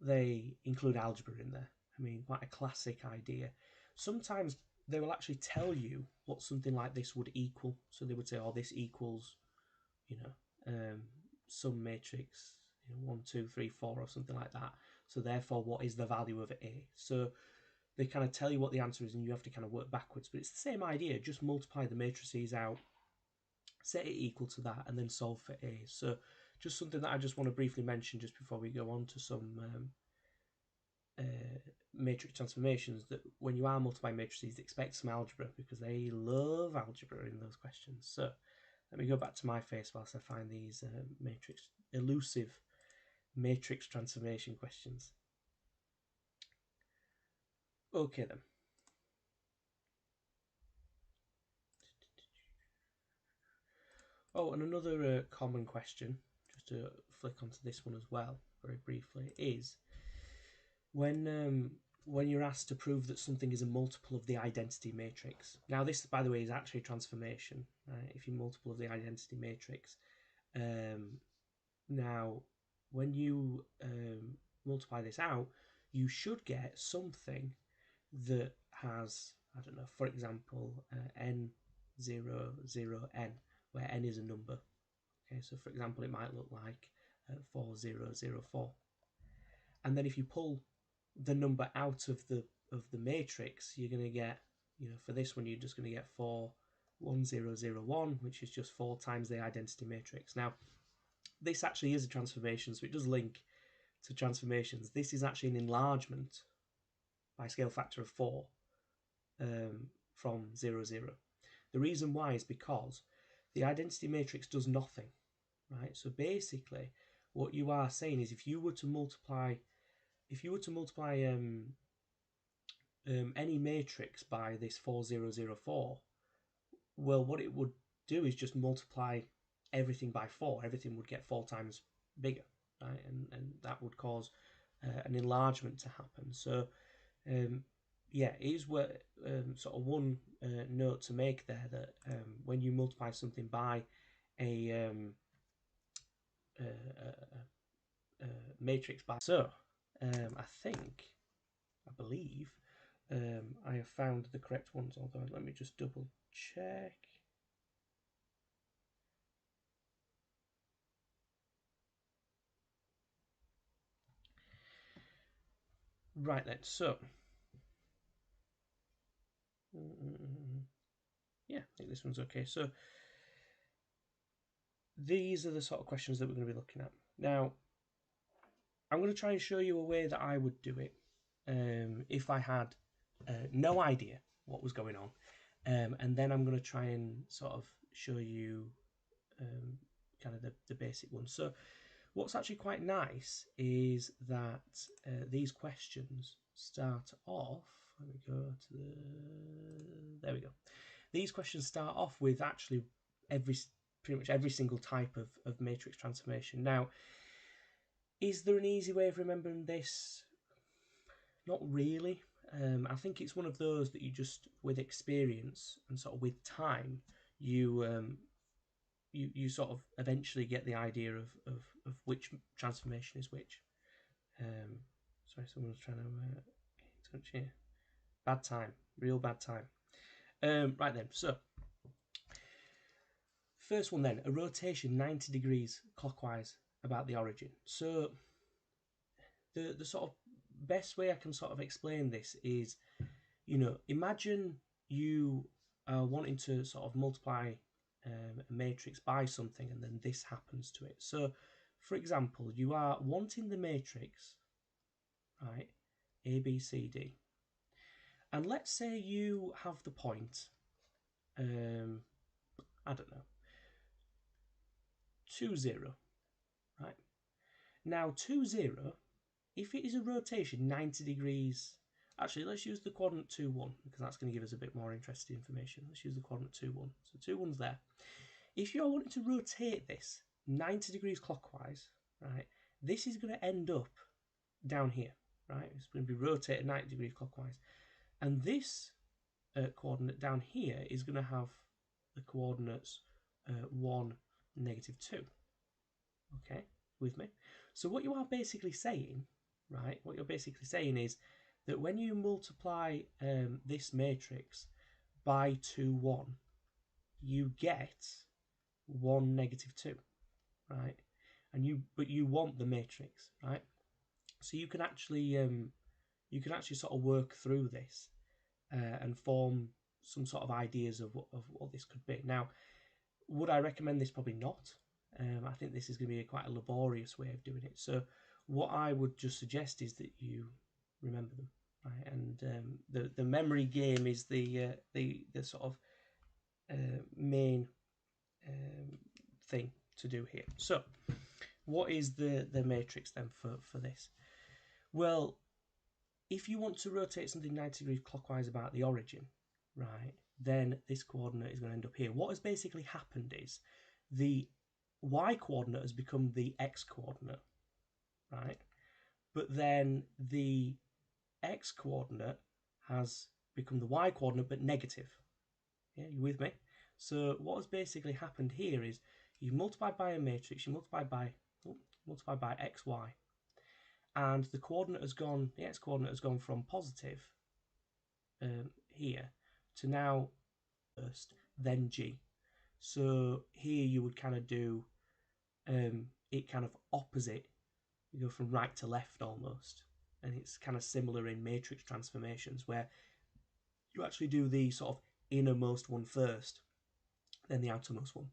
they include algebra in there. I mean, quite a classic idea. Sometimes they will actually tell you what something like this would equal. So they would say, oh, this equals, you know, some matrix, you know, 1, 2, 3, 4 or something like that. So therefore, what is the value of A? So they kind of tell you what the answer is and you have to kind of work backwards. But it's the same idea, just multiply the matrices out, set it equal to that, and then solve for A. So just something that I just want to briefly mention just before we go on to some matrix transformations, that when you are multiplying matrices, expect some algebra because they love algebra in those questions. So let me go back to my face whilst I find these elusive matrix transformation questions. Okay then. Oh, and another common question, just to flick onto this one as well, very briefly, is when you're asked to prove that something is a multiple of the identity matrix. Now, this, by the way, is actually a transformation. Right? If you're multiple of the identity matrix, now when you multiply this out, you should get something that has, I don't know, for example, n 0, 0, n, where n is a number. Okay, so for example, it might look like 4004. And then if you pull the number out of the matrix, you're going to get, you know, for this one, you're just going to get 41001, which is just 4 times the identity matrix. Now, this actually is a transformation, so it does link to transformations. This is actually an enlargement by scale factor of 4 from 0, 0. The reason why is because the identity matrix does nothing, right? So basically, what you are saying is if you were to multiply any matrix by this 4004, well, what it would do is just multiply everything by 4. Everything would get 4 times bigger, right? And that would cause an enlargement to happen. So yeah, it is sort of one note to make there, that when you multiply something by a matrix by, so I believe I have found the correct ones, although let me just double check. Right then, so yeah, I think this one's okay. So these are the sort of questions that we're going to be looking at. Now, I'm going to try and show you a way that I would do it if I had no idea what was going on. And then I'm going to try and sort of show you kind of the basic ones. So what's actually quite nice is that these questions start off, let me go to there we go. These questions start off with actually pretty much every single type of matrix transformation. Now, is there an easy way of remembering this? Not really. I think it's one of those that you just, with experience and sort of with time, you sort of eventually get the idea of which transformation is which. Sorry, someone's trying to get in touch here. Bad time, real bad time. Right then, so first one then, a rotation 90 degrees clockwise about the origin. So the sort of best way I can sort of explain this is, you know, imagine you are wanting to sort of multiply a matrix by something and then this happens to it. So for example, you are wanting the matrix, right, A, B, C, D. And let's say you have the point, I don't know, 2, 0, right? Now 2, 0, if it is a rotation 90 degrees, actually let's use the quadrant 2, 1, because that's going to give us a bit more interesting information. Let's use the quadrant 2, 1. So 2, 1's there. If you're wanting to rotate this 90 degrees clockwise, right, this is going to end up down here, right? It's going to be rotated 90 degrees clockwise. And this coordinate down here is going to have the coordinates 1, -2. Okay, with me? So what you are basically saying, right, what you're basically saying is that when you multiply this matrix by 2, 1, you get 1, -2, right? But you want the matrix, right? So you can actually sort of work through this and form some sort of ideas of what this could be. Now, would I recommend this? Probably not. I think this is going to be quite a laborious way of doing it. So what I would just suggest is that you remember them, right? And the memory game is the sort of main thing to do here. So what is the matrix then for this? Well, if you want to rotate something 90 degrees clockwise about the origin, right, then this coordinate is going to end up here. What has basically happened is the y coordinate has become the x coordinate, right? But then the x coordinate has become the y coordinate but negative. Yeah, you with me? So what has basically happened here is you've multiplied by a matrix, you multiplied by xy, and the coordinate has gone, the x coordinate has gone from positive here to now first, then g. So here you would kind of do it kind of opposite. You go from right to left almost, and it's kind of similar in matrix transformations where you actually do the sort of innermost one first, then the outermost one.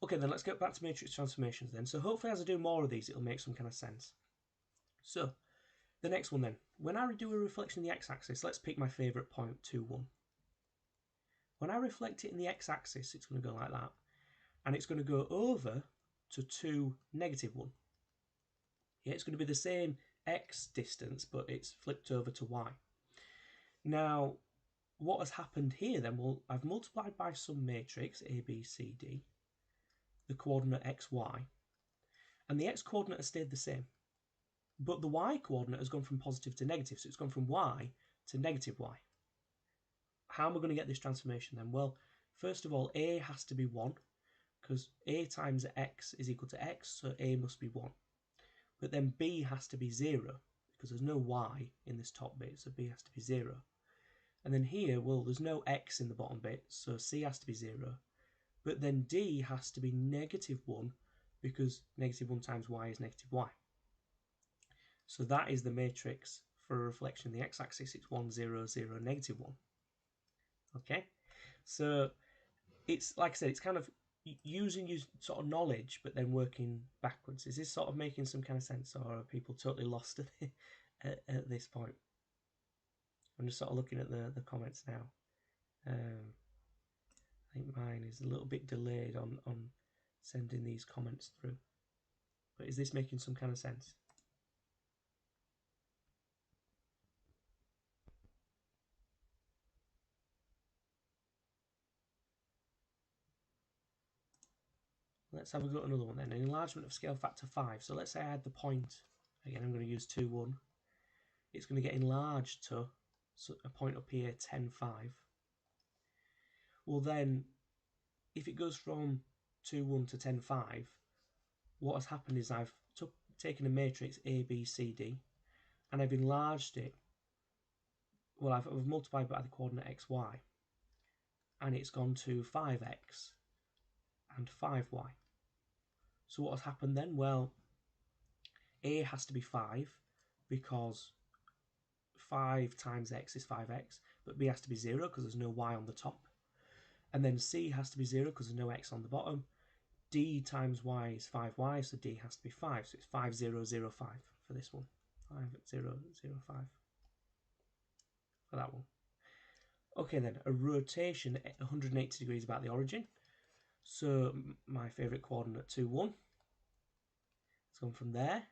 Okay, then let's get back to matrix transformations then. So hopefully as I do more of these, it'll make some kind of sense. So the next one then, when I do a reflection in the x-axis, let's pick my favourite point, 2, 1. When I reflect it in the x-axis, it's going to go like that, and it's going to go over to 2, -1. Yeah, it's going to be the same x distance, but it's flipped over to y. Now, what has happened here then? Well, I've multiplied by some matrix, A, B, C, D, the coordinate x, y, and the x coordinate has stayed the same. But the y coordinate has gone from positive to negative, so it's gone from y to -y. How am I going to get this transformation then? Well, first of all, a has to be 1, because a times x is equal to x, so a must be 1. But then b has to be 0, because there's no y in this top bit, so b has to be 0. And then here, well, there's no x in the bottom bit, so c has to be 0. But then d has to be -1, because -1 times y is -y. So that is the matrix for a reflection in the x-axis. It's 1, 0, 0, -1. Okay, so it's like I said, it's kind of using your sort of knowledge but then working backwards. Is this sort of making some kind of sense, or are people totally lost at this point? I'm just sort of looking at the comments now. I think mine is a little bit delayed on sending these comments through, but is this making some kind of sense? Let's have a go at another one then. An enlargement of scale factor 5. So let's say I had the point, again I'm going to use 2, 1. It's going to get enlarged to a point up here, 10, 5. Well then, if it goes from 2, 1 to 10, 5, what has happened is I've taken a matrix A, B, C, D, and I've enlarged it. Well, I've multiplied by the coordinate x, y, and it's gone to 5x and 5y. So what has happened then? Well, A has to be 5 because 5 times x is 5x, but B has to be 0 because there's no y on the top. And then C has to be 0 because there's no x on the bottom. D times y is 5y, so D has to be 5. So it's 5, 0, 0, 5 for this one. 5, 0, 0, 5 for that one. Okay then, a rotation at 180 degrees about the origin. So my favourite coordinate 2, 1. It's gone from there.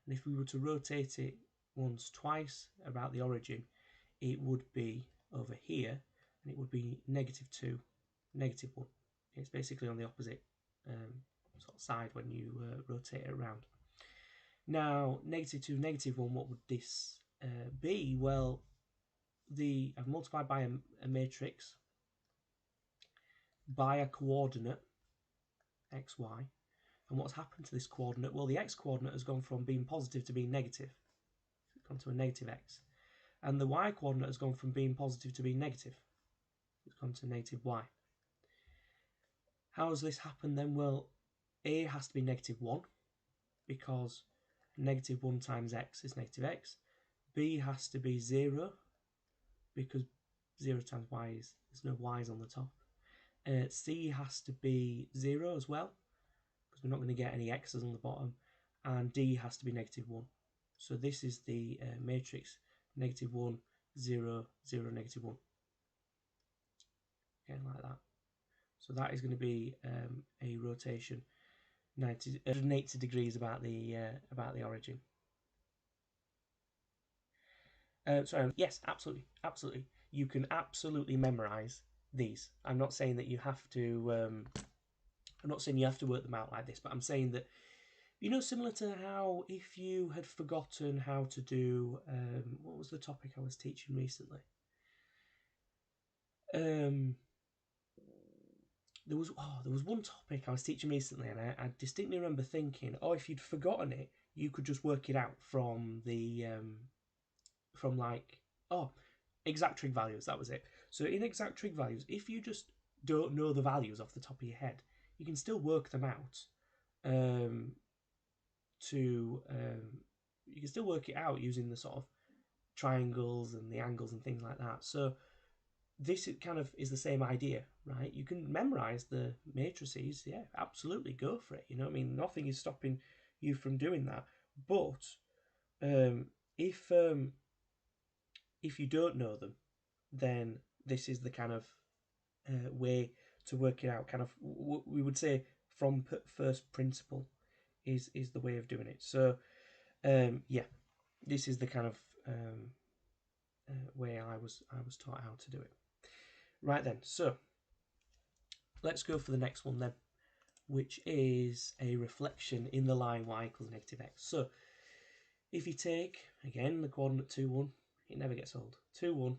And if we were to rotate it once, twice about the origin, it would be over here, and it would be -2, -1. It's basically on the opposite sort of side when you rotate it around. Now, -2, -1, what would this be? Well, I've multiplied by a matrix, by a coordinate xy. And what's happened to this coordinate? Well, the x coordinate has gone from being positive to being negative. It's gone to a negative x. And the y coordinate has gone from being positive to being negative. It's gone to negative y. How has this happened then? Well, a has to be negative 1 because negative 1 times x is negative x. B has to be 0 because 0 times y is, there's no y's on the top. C has to be 0 as well because we're not going to get any x's on the bottom. And D has to be negative 1. So this is the matrix negative 1, 0, 0, negative 1. Okay, like that. So that is going to be a rotation 180 degrees about the origin. Sorry, yes, absolutely, absolutely. You can absolutely memorize these. I'm not saying that you have to. I'm not saying you have to work them out like this, but I'm saying that, you know, similar to how if you had forgotten how to do what was the topic I was teaching recently? There was one topic I was teaching recently, and I distinctly remember thinking, oh, if you'd forgotten it, you could just work it out from the from like exact trig values. That was it. So in exact trig values, if you just don't know the values off the top of your head, you can still work them out. You can still work it out using the sort of triangles and the angles and things like that. So this kind of is the same idea, right? You can memorize the matrices, yeah, absolutely, go for it. You know what I mean? Nothing is stopping you from doing that. But if you don't know them, then this is the kind of way to work it out. Kind of, we would say from first principle is the way of doing it. So yeah, this is the kind of way I was taught how to do it. Right then, so let's go for the next one then, which is a reflection in the line y equals negative x. So if you take, again, the coordinate 2, 1, it never gets old, 2, 1,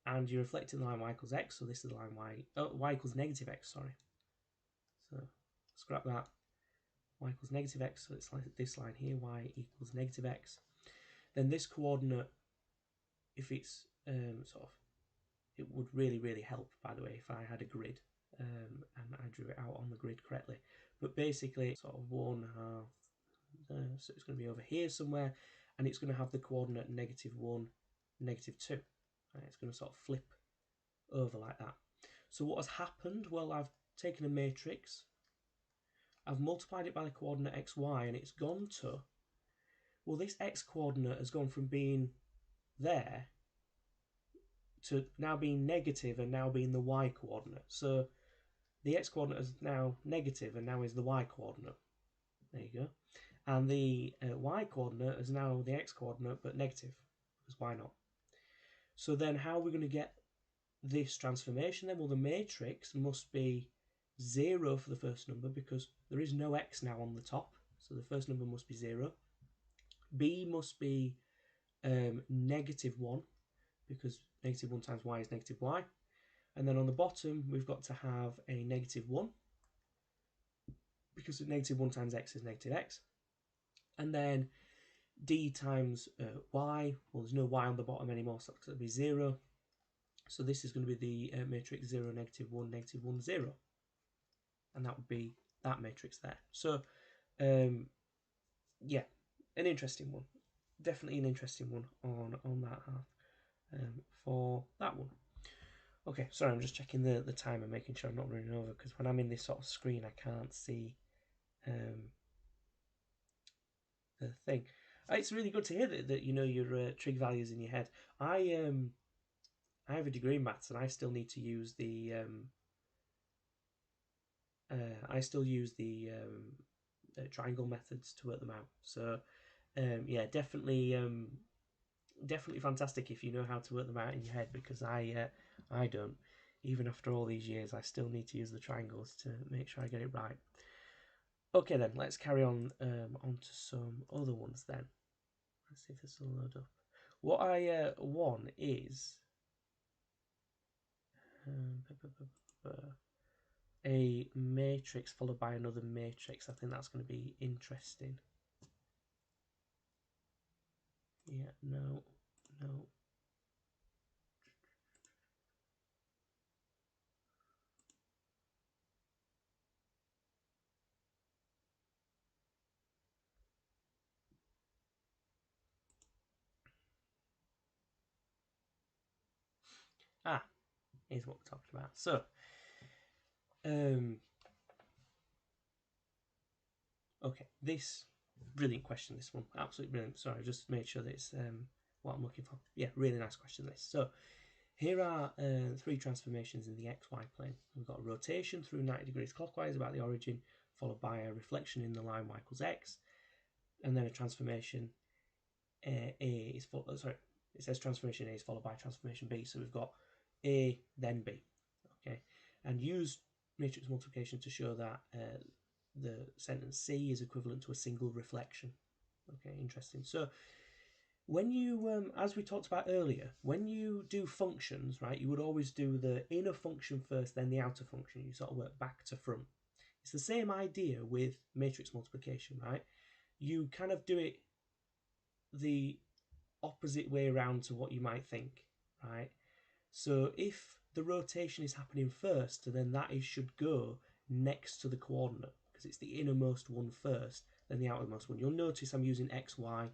and you're reflecting the line y equals x, so this is the line y equals negative x, sorry. So scrap that, y equals negative x, so it's like this line here, y equals negative x. Then this coordinate, if it's sort of, it would really, really help, by the way, if I had a grid and I drew it out on the grid correctly. But basically, sort of 1/2, so it's going to be over here somewhere, and it's going to have the coordinate negative 1, negative 2. Right, it's going to sort of flip over like that. So what has happened? Well, I've taken a matrix, I've multiplied it by the coordinate xy, and it's gone to, well, this x coordinate has gone from being there to now being negative and now being the y coordinate. So the x coordinate is now negative and now is the y coordinate. There you go. And the y coordinate is now the x coordinate but negative, because why not? So then how are we going to get this transformation then? Well, the matrix must be 0 for the first number because there is no x now on the top. So the first number must be 0. B must be negative 1 because negative 1 times y is negative y. And then on the bottom, we've got to have a negative 1 because negative 1 times x is negative x. And then d times y, well, there's no y on the bottom anymore, so it'll be 0. So this is going to be the matrix 0, negative 1, negative 1, 0. And that would be that matrix there. So, yeah, an interesting one. Definitely an interesting one on that half for that one. Okay, sorry, I'm just checking the time and making sure I'm not running over, because when I'm in this sort of screen, I can't see the thing. It's really good to hear that you know your trig values in your head. I have a degree in maths, and I still need to use the triangle methods to work them out. So yeah, definitely fantastic if you know how to work them out in your head, because I don't. Even after all these years, I still need to use the triangles to make sure I get it right. Okay then, let's carry on to some other ones then. Let's see if this will load up. What I want is a matrix followed by another matrix. I think that's going to be interesting. Yeah, no. Here's what we're talking about. So, okay, this brilliant question. This one, absolutely brilliant. Sorry, I just made sure that it's what I'm looking for. Yeah, really nice question. This. So, here are three transformations in the xy plane. We've got a rotation through 90 degrees clockwise about the origin, followed by a reflection in the line y equals x, and then a transformation A is it says transformation A is followed by transformation B. So we've got A then B. Okay, and use matrix multiplication to show that the sentence C is equivalent to a single reflection. Okay, interesting. So when you, as we talked about earlier, when you do functions, right, you would always do the inner function first, then the outer function. You sort of work back to front. It's the same idea with matrix multiplication, right? You kind of do it the opposite way around to what you might think, right? So if the rotation is happening first, then that should go next to the coordinate because it's the innermost one first, then the outermost one. You'll notice I'm using x, y.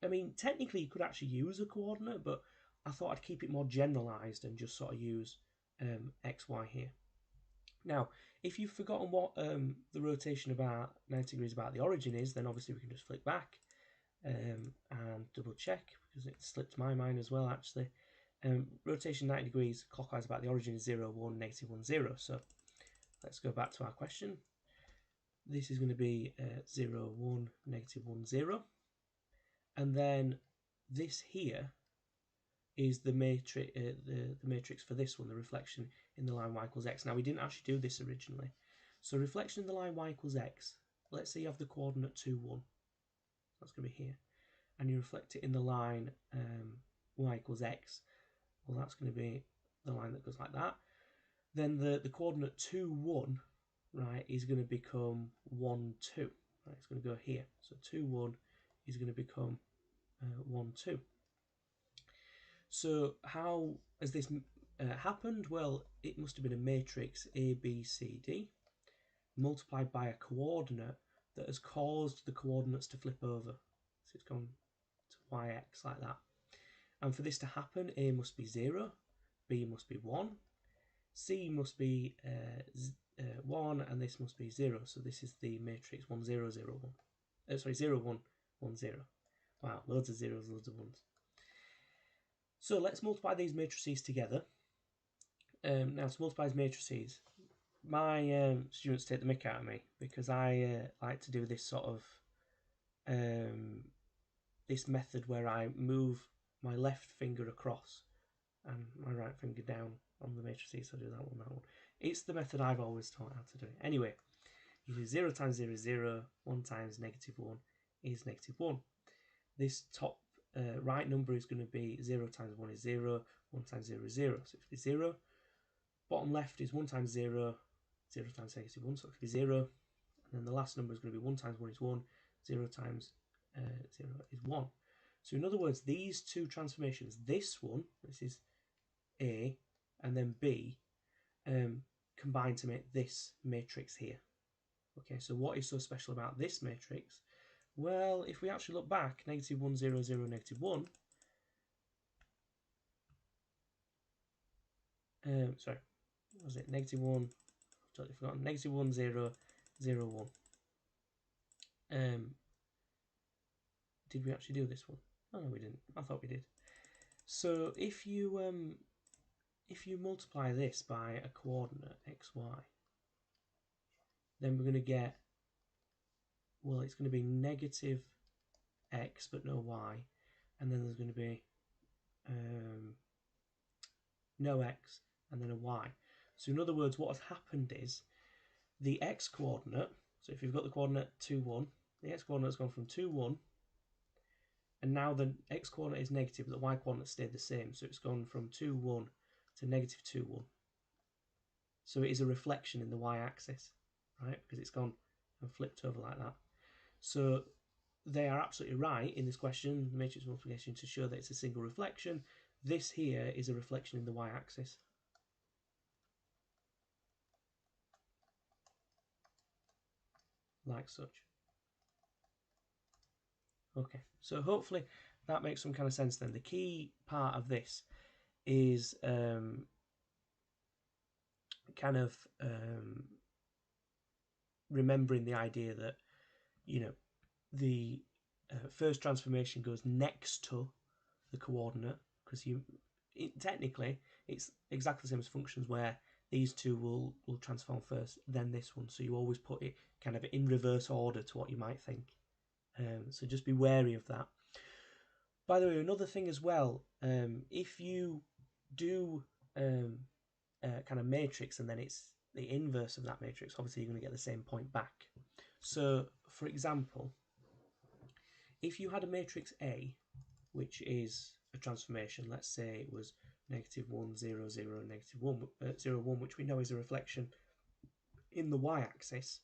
I mean, technically you could actually use a coordinate, but I thought I'd keep it more generalized and just sort of use x, y here. Now, if you've forgotten what the rotation about 90 degrees about the origin is, then obviously we can just flick back and double check because it slipped my mind as well actually. Rotation 90 degrees clockwise about the origin is 0, 1, negative 1, 0. So let's go back to our question. This is going to be 0, 1, negative 1, 0. And then this here is the matrix, the matrix for this one, the reflection in the line y equals x. Now we didn't actually do this originally. So reflection in the line y equals x. Let's say you have the coordinate 2, 1. That's going to be here. And you reflect it in the line y equals x. Well, that's going to be the line that goes like that. Then the coordinate 2, 1, right, is going to become 1, 2. Right, it's going to go here. So 2, 1 is going to become 1, 2. So how has this happened? Well, it must have been a matrix A, B, C, D multiplied by a coordinate that has caused the coordinates to flip over. So it's gone to yx like that. And for this to happen, A must be 0, B must be 1, C must be 1, and this must be 0. So this is the matrix 1, 0, 0, 1. Sorry, 0, 1, 1, 0. Wow, loads of zeros, loads of ones. So let's multiply these matrices together. Now to multiply these matrices, my students take the mick out of me because I like to do this sort of this method where I move my left finger across and my right finger down on the matrices. So I do that one, that one. It's the method I've always taught how to do it. Anyway, you do 0 times 0 is 0, 1 times negative 1 is negative 1. This top right number is going to be 0 times 1 is 0, 1 times 0 is 0. So it's 0. Bottom left is 1 times 0, 0 times negative 1, so it could be 0. And then the last number is going to be 1 times 1 is 1, 0 times 0 is 1. So in other words, these two transformations, this one, this is A, and then B, combine to make this matrix here. Okay, so what is so special about this matrix? Well, if we actually look back, negative 1, 0, 0, negative 1, sorry, what was it? Negative 1, totally forgotten, negative 1, 0, 0, 1. Did we actually do this one? Oh no, we didn't. I thought we did. So if you multiply this by a coordinate xy, then we're going to get, well, it's going to be negative x but no y, and then there's going to be no x and then a y. So in other words, what has happened is the x coordinate, so if you've got the coordinate 2, 1, the x coordinate has gone from 2, 1, and now the x coordinate is negative, but the y coordinate stayed the same, so it's gone from 2, 1 to negative 2, 1. So it is a reflection in the y-axis, right? Because it's gone and flipped over like that. So they are absolutely right in this question, the matrix multiplication, to show that it's a single reflection. This here is a reflection in the y-axis. Like such. Okay, so hopefully that makes some kind of sense then. The key part of this is remembering the idea that, you know, the first transformation goes next to the coordinate, because technically it's exactly the same as functions where these two will transform first, then this one. So you always put it kind of in reverse order to what you might think. So just be wary of that. By the way, another thing as well, if you do kind of matrix and then it's the inverse of that matrix, obviously you're going to get the same point back. So, for example, if you had a matrix A, which is a transformation, let's say it was -1, 0, 0, -1, 0, 1, which we know is a reflection in the y-axis.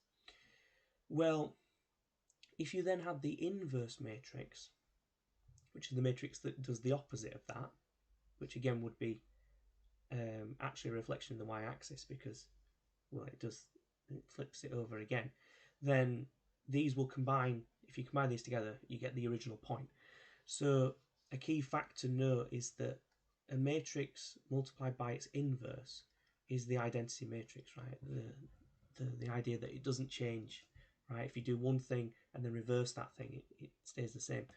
Well, if you then had the inverse matrix, which is the matrix that does the opposite of that, which again would be actually a reflection in the y-axis because, well, it flips it over again, then these will combine. If you combine these together, you get the original point. So a key fact to note is that a matrix multiplied by its inverse is the identity matrix, right? The idea that it doesn't change, right? If you do one thing and then reverse that thing, it stays the same.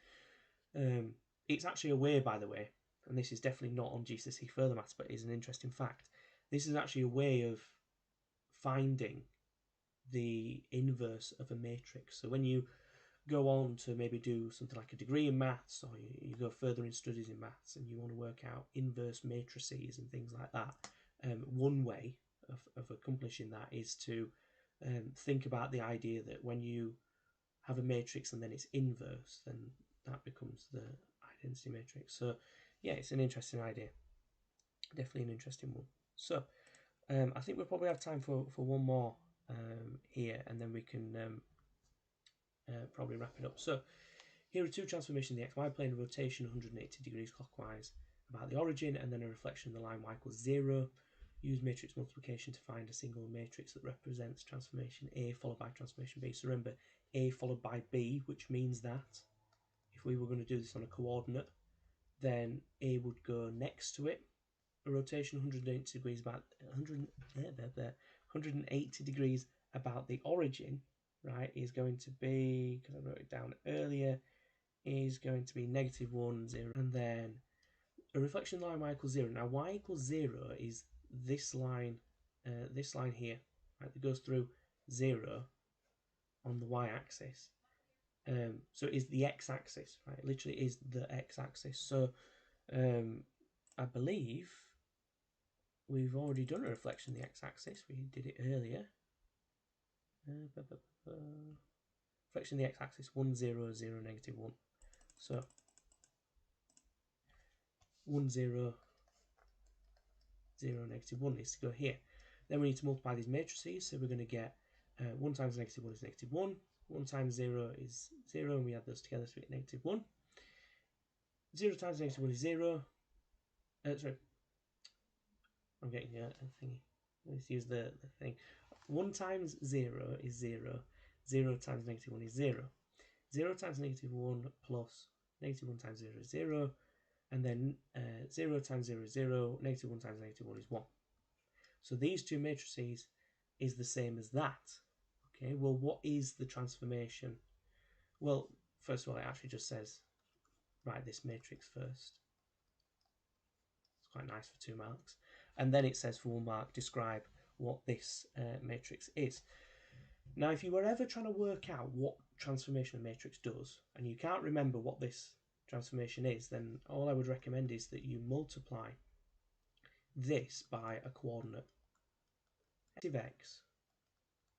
It's actually a way, by the way, and this is definitely not on GCSE Further Maths, but is an interesting fact. This is actually a way of finding the inverse of a matrix. So when you go on to maybe do something like a degree in maths, or you go further in studies in maths and you want to work out inverse matrices and things like that, one way of accomplishing that is to think about the idea that when you have a matrix and then it's inverse, then that becomes the identity matrix. So yeah, it's an interesting idea, definitely an interesting one. So I think we'll probably have time for one more here, and then we can probably wrap it up. So here are two transformations in the xy plane, a rotation 180 degrees clockwise about the origin, and then a reflection of the line y equals 0. Use matrix multiplication to find a single matrix that represents transformation A followed by transformation B. So remember, A followed by B, which means that if we were going to do this on a coordinate, then A would go next to it. A rotation 180 degrees about 180 degrees about the origin, right, is going to be, because I wrote it down earlier, is going to be -1, 0, and then a reflection line y equals 0. Now y equals 0 is this line here, right, that goes through 0 on the y-axis. So it is the x-axis, right? It literally is the x-axis. So I believe we've already done a reflection of the x-axis. We did it earlier. Reflection of the x-axis, 1, 0, 0, -1. So 1, 0, 0, -1 needs to go here. Then we need to multiply these matrices. So we're going to get 1 times -1 is -1. 1 times 0 is 0, and we add those together, so we get -1. 0 times -1 is 0. Sorry, I'm getting a thingy. Let's use the thing. 1 times 0 is 0. 0 times -1 is 0. 0 times -1 plus -1 times 0 is 0. And then 0 times 0 is 0. -1 times -1 is 1. So these two matrices is the same as that. Okay, well, what is the transformation? Well, first of all, it actually just says, write this matrix first. It's quite nice for 2 marks. And then it says for 1 mark, describe what this matrix is. Now, if you were ever trying to work out what transformation a matrix does, and you can't remember what this transformation is, then all I would recommend is that you multiply this by a coordinate. X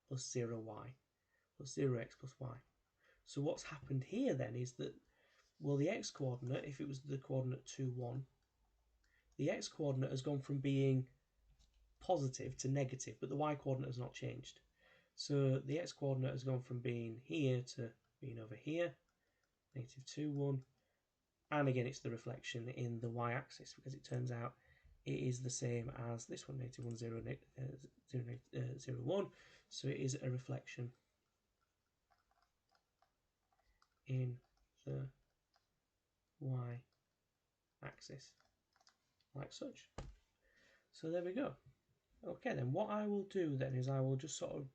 plus 0y plus 0x plus y. So what's happened here then is that, well, the x coordinate, if it was the coordinate 2, 1, the x coordinate has gone from being positive to negative, but the y-coordinate has not changed. So the x-coordinate has gone from being here to being over here, negative 2, 1. And again, it's the reflection in the y-axis, because it turns out it is the same as this one, negative 1, 0, 0, 1. So it is a reflection in the y-axis, like such. So there we go. Okay, then what I will do then is I will just sort of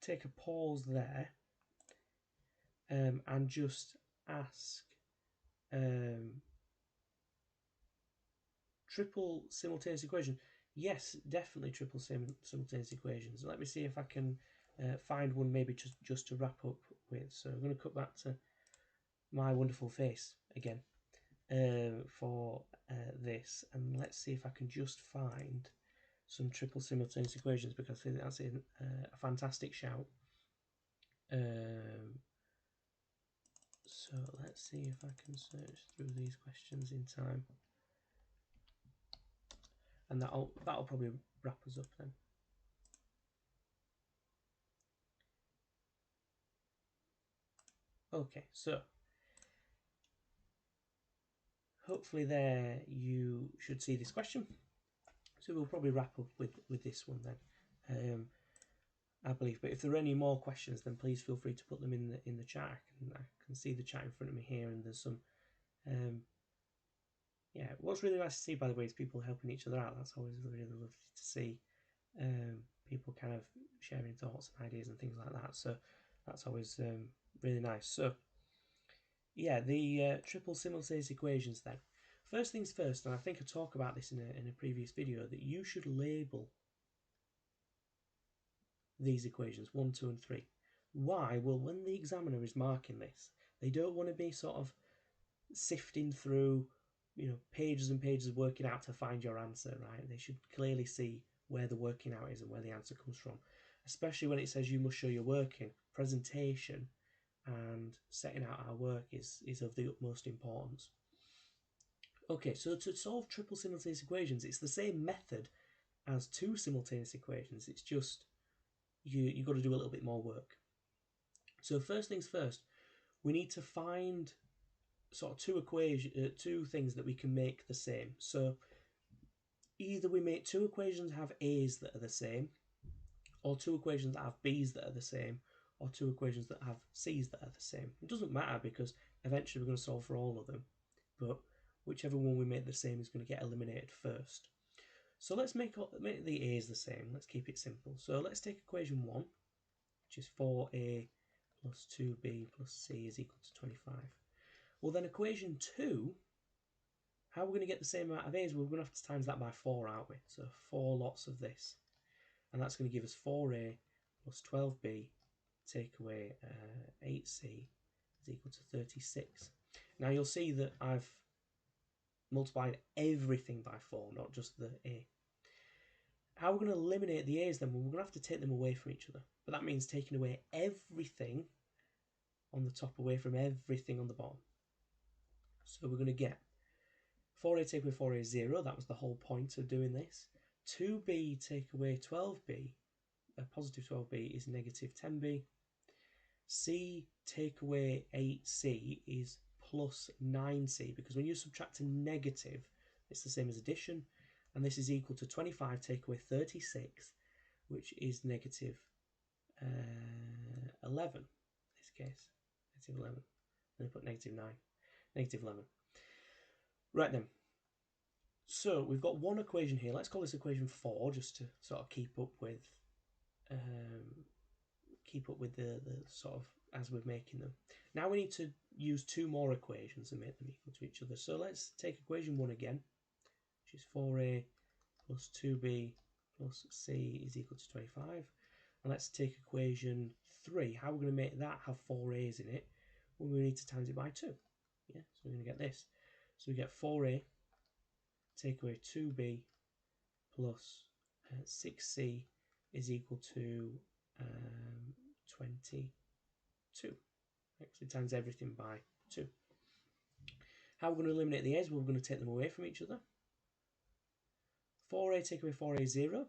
take a pause there and just ask triple simultaneous equation. Yes, definitely triple simultaneous equations. Let me see if I can find one maybe just to wrap up with. So I'm going to cut back to my wonderful face again for this, and let's see if I can just find some triple simultaneous equations, because I think that's a fantastic shout. So let's see if I can search through these questions in time, and that'll probably wrap us up then. Okay, so hopefully there you should see this question. So we'll probably wrap up with this one then, I believe. But if there are any more questions, then please feel free to put them in the chat. I can see the chat in front of me here, and there's some. Yeah, what's really nice to see, by the way, is people helping each other out. That's always really lovely to see. People kind of sharing thoughts and ideas and things like that. So that's always really nice. So yeah, the triple simultaneous equations then. First things first, and I think I talked about this in a previous video, that you should label these equations 1, 2, and 3. Why? Well, when the examiner is marking this, they don't want to be sort of sifting through, pages and pages of working out to find your answer, right? They should clearly see where the working out is and where the answer comes from, especially when it says you must show your working. Presentation and setting out our work is of the utmost importance. Okay, so to solve triple simultaneous equations, it's the same method as two simultaneous equations. It's just you've got to do a little bit more work. So first things first, we need to find sort of two things that we can make the same. So either we make two equations that have a's that are the same, or two equations that have b's that are the same, or two equations that have c's that are the same. It doesn't matter, because eventually we're going to solve for all of them, but whichever one we make the same is going to get eliminated first. So let's make the a's the same. Let's keep it simple. So let's take equation 1, which is 4a plus 2b plus c is equal to 25. Well, then equation 2, how are we going to get the same amount of a's? Well, we're going to have to times that by 4, aren't we? So 4 lots of this. And that's going to give us 4a plus 12b take away 8c is equal to 36. Now you'll see that I've multiplied everything by 4, not just the a. How are we going to eliminate the a's then? Well, we're going to have to take them away from each other. But that means taking away everything on the top away from everything on the bottom. So we're going to get 4a take away 4a is 0. That was the whole point of doing this. 2b take away 12b, positive 12b is negative 10b. C take away 8c is plus 9c, because when you subtract a negative, it's the same as addition, and this is equal to 25 take away 36, which is negative 11 in this case, negative 11. Then I put negative 9, negative 11. Right then, so we've got one equation here. Let's call this equation 4, just to sort of keep up with the sort of as we're making them. Now we need to use two more equations and make them equal to each other. So let's take equation 1 again, which is 4a plus 2b plus c is equal to 25. And let's take equation 3. How are we going to make that have 4 a's in it? Well, we need to times it by 2. Yeah, so we're going to get this. So we get 4a take away 2b plus 6c is equal to 22. Actually times everything by 2. How are we going to eliminate the a's? Well, we're going to take them away from each other. 4a take away 4a is 0.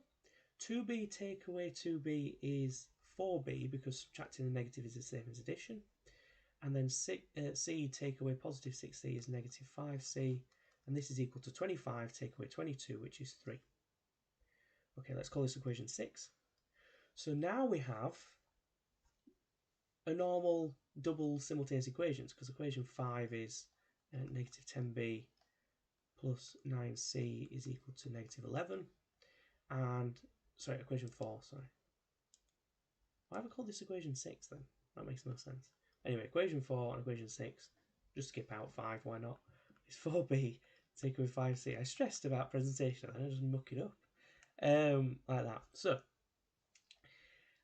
2b take away 2b is 4b, because subtracting a negative is the same as addition. And then C take away positive 6c is negative 5c. And this is equal to 25 take away 22, which is 3. Okay, let's call this equation 6. So now we have a normal double simultaneous equations, because equation 5 is negative 10b plus 9c is equal to negative 11. And, sorry, equation 4, sorry. Why have I called this equation 6 then? That makes no sense. Anyway, equation 4 and equation 6, just skip out 5, why not? It's 4b take away 5c. I stressed about presentation and I just muck it up. Like that. So,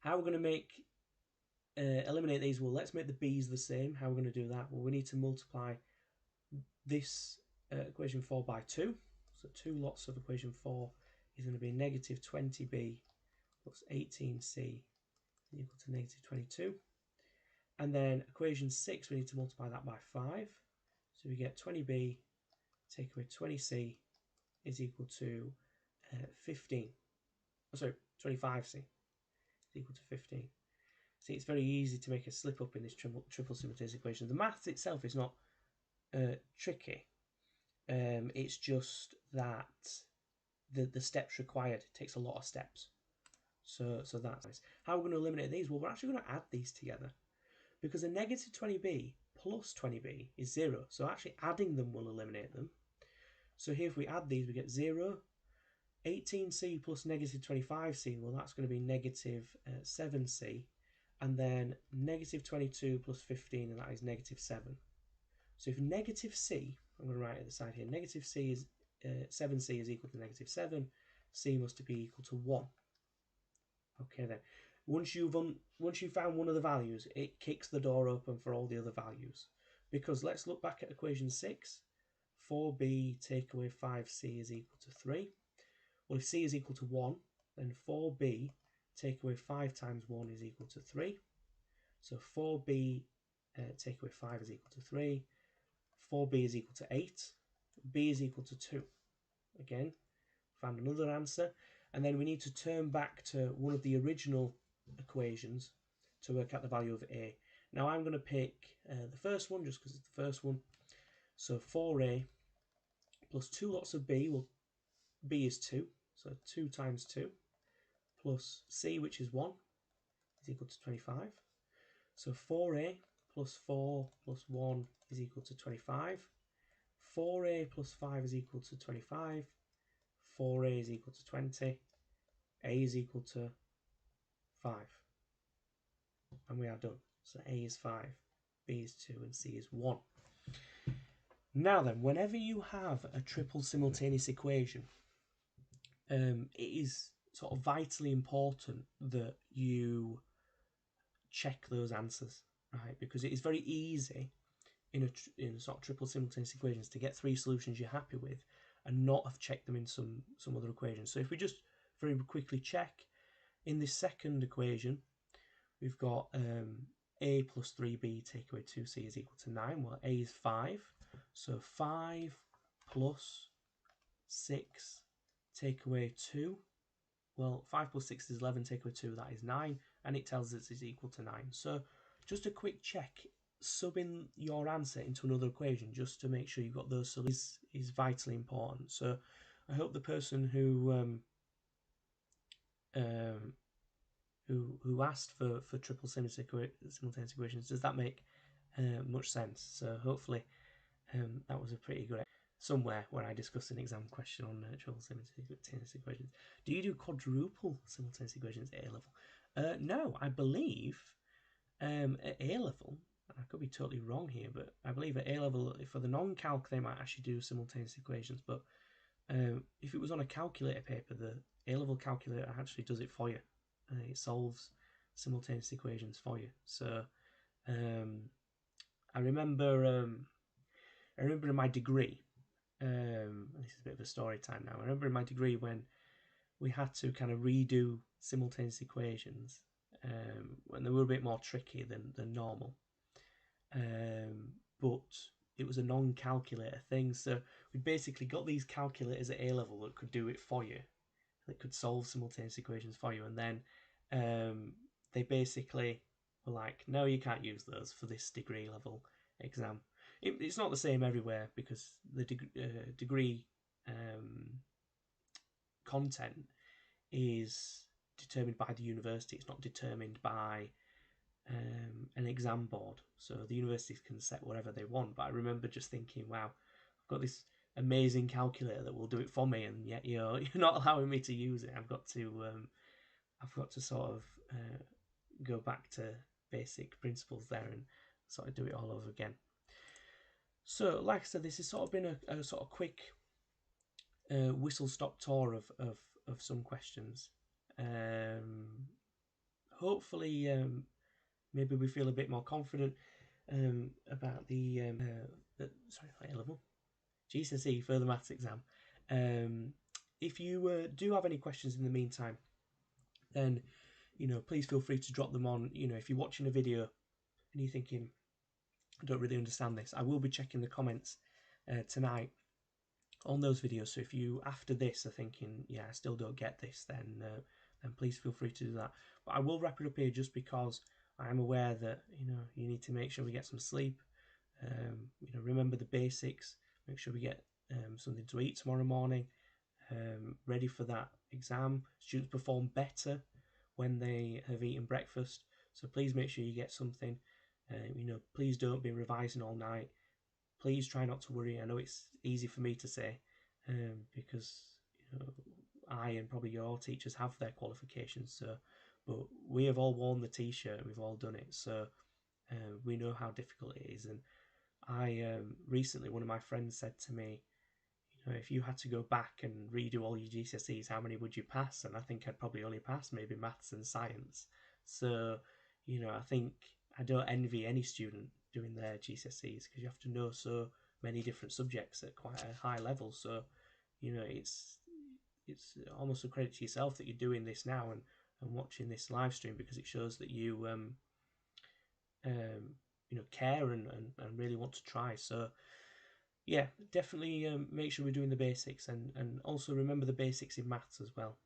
how we're going to make eliminate these? Well, let's make the b's the same. How we're going to do that? Well, we need to multiply this equation 4 by 2. So 2 lots of equation 4 is going to be negative 20b plus 18c equal to negative 22. And then equation 6, we need to multiply that by 5. So we get 20b take away 20c is equal to 15. Oh, sorry, 25c is equal to 15. See, it's very easy to make a slip up in this triple simultaneous equation. The maths itself is not tricky. It's just that the steps required, it takes a lot of steps. So that's nice. How we're going to eliminate these? Well, we're actually going to add these together, because a negative 20b plus 20b is 0. So actually adding them will eliminate them. So here if we add these, we get 0. 18c plus negative 25c, well, that's going to be negative 7c. And then negative 22 plus 15, and that is negative 7. So if negative c, I'm going to write it at the side here, negative c is 7c is equal to negative 7, c must be equal to 1. Okay then. Once you've found one of the values, it kicks the door open for all the other values. Because let's look back at equation 6. 4b take away 5c is equal to 3. Well, if c is equal to 1, then 4b take away 5 times 1 is equal to 3. So 4b take away 5 is equal to 3. 4b is equal to 8. b is equal to 2. Again, found another answer. And then we need to turn back to one of the original equations to work out the value of a. Now I'm going to pick the first one just because it's the first one. So 4a plus 2 lots of b, well, b is 2, so 2 times 2, plus c, which is 1, is equal to 25. So 4a plus 4 plus 1 is equal to 25. 4a plus 5 is equal to 25. 4a is equal to 20. A is equal to 5. And we are done. So a is 5, b is 2, and c is 1. Now then, whenever you have a triple simultaneous equation, it is sort of vitally important that you check those answers, right? Because it is very easy in sort of triple simultaneous equations to get 3 solutions you're happy with and not have checked them in some other equations. So if we just very quickly check, in this second equation, we've got a plus 3b take away 2c is equal to 9. Well, a is 5. So 5 plus 6 take away 2. Well, 5 plus 6 is 11, take away 2, that is 9. And it tells us it's equal to 9. So just a quick check, sub in your answer into another equation just to make sure you've got those solutions is vitally important. So I hope the person who asked for triple simultaneous equations, does that make much sense? So hopefully that was a pretty good somewhere where I discussed an exam question on triple simultaneous equations. Do you do quadruple simultaneous equations at A level? No, I believe at A level, I could be totally wrong here, but I believe at A level, for the non-calc, they might actually do simultaneous equations. But if it was on a calculator paper, the A level calculator actually does it for you. It solves simultaneous equations for you. So I remember in my degree, this is a bit of a story time now. I remember in my degree when we had to kind of redo simultaneous equations when they were a bit more tricky than normal. But it was a non-calculator thing. So we basically got these calculators at A-level that could do it for you, that could solve simultaneous equations for you, and then they basically were like, no, you can't use those for this degree level exam. It's not the same everywhere because the degree content is determined by the university. It's not determined by an exam board. So the universities can set whatever they want. But I remember just thinking, wow, I've got this amazing calculator that will do it for me, and yet you're not allowing me to use it. I've got to sort of go back to basic principles there and sort of do it all over again. So, like I said, this has sort of been a sort of quick whistle-stop tour of some questions. Hopefully, maybe we feel a bit more confident about the A-level GCSE Further Maths exam. If you do have any questions in the meantime, then please feel free to drop them on. If you're watching a video and you're thinking, I don't really understand this, I will be checking the comments tonight on those videos. So if you after this are thinking, yeah, I still don't get this, then please feel free to do that. But I will wrap it up here just because I am aware that you need to make sure we get some sleep. Remember the basics. Make sure we get something to eat tomorrow morning. Ready for that exam. Students perform better when they have eaten breakfast. So please make sure you get something. Please don't be revising all night. Please try not to worry. I know it's easy for me to say because I and probably your teachers have their qualifications. But we have all worn the t-shirt. We've all done it. So we know how difficult it is. And I recently, one of my friends said to me, if you had to go back and redo all your GCSEs, how many would you pass? And I think I'd probably only pass maybe maths and science. So, I think I don't envy any student doing their GCSEs because you have to know so many different subjects at quite a high level. So, it's almost a credit to yourself that you're doing this now and watching this live stream, because it shows that you care and really want to try. So yeah, definitely make sure we're doing the basics, and also remember the basics in maths as well.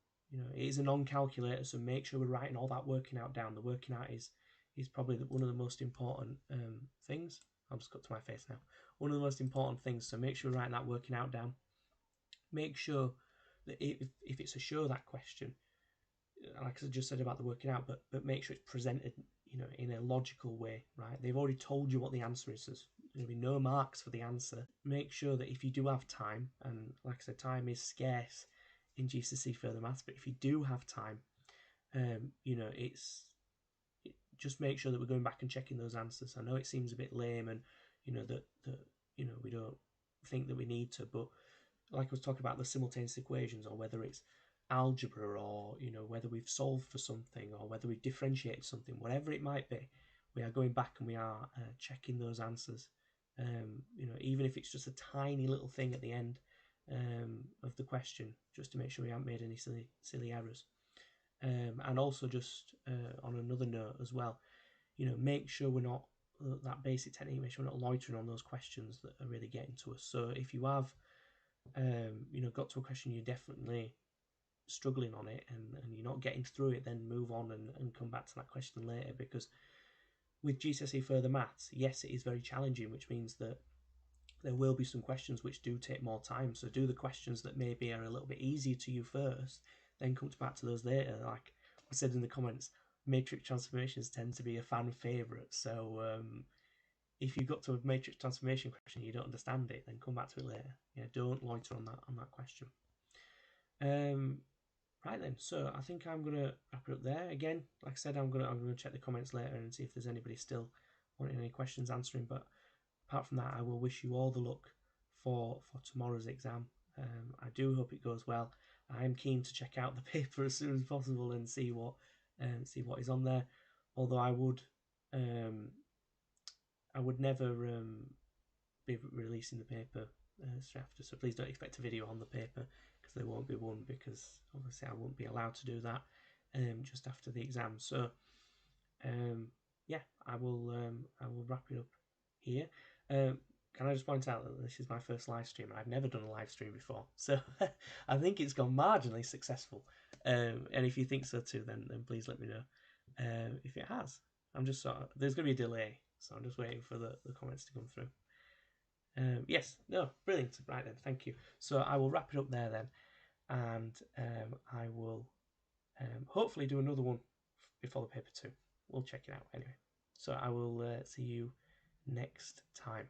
It is a non-calculator, so make sure we're writing all that working out down. The working out is probably one of the most important things. I've just got to my face now. One of the most important things, so make sure we're writing that working out down. Make sure that if it's a show that question, like I just said about the working out, but make sure it's presented in a logical way, right? They've already told you what the answer is. There's going to be no marks for the answer. Make sure that if you do have time, and like I said, time is scarce in GCSE Further Maths, but if you do have time, just make sure that we're going back and checking those answers. I know it seems a bit lame, and that we don't think that we need to, but like I was talking about the simultaneous equations, or whether it's algebra, or whether we've solved for something, or whether we've differentiated something, whatever it might be, we are going back and we are checking those answers. Even if it's just a tiny little thing at the end of the question, just to make sure we haven't made any silly errors. And also just on another note as well, make sure we're not that basic technique. Make sure we're not loitering on those questions that are really getting to us. So if you have got to a question you're definitely struggling on it and you're not getting through it, then move on and come back to that question later. Because with GCSE Further Maths, yes, it is very challenging, which means that there will be some questions which do take more time. So do the questions that maybe are a little bit easier to you first, then come back to those later. Like I said in the comments, matrix transformations tend to be a fan favourite. So if you got to a matrix transformation question, you don't understand it, then come back to it later. Yeah, don't loiter on that question. Right then, so I think I'm gonna wrap it up there. Again, like I said, I'm gonna check the comments later and see if there's anybody still wanting any questions answering. But apart from that, I will wish you all the luck for tomorrow's exam. I do hope it goes well. I am keen to check out the paper as soon as possible and see what is on there. Although I would never be releasing the paper straight after, so please don't expect a video on the paper, because there won't be one, because obviously I won't be allowed to do that just after the exam. So yeah, I will wrap it up here. can I just point out that this is my first live stream and I've never done a live stream before, so I think it's gone marginally successful. And if you think so too, then please let me know. If it has, I'm just there's going to be a delay, so I'm just waiting for the comments to come through. Yes, no, brilliant. Right then, thank you. So I will wrap it up there then, and I will hopefully do another one before the paper 2. We'll check it out anyway. So I will see you next time.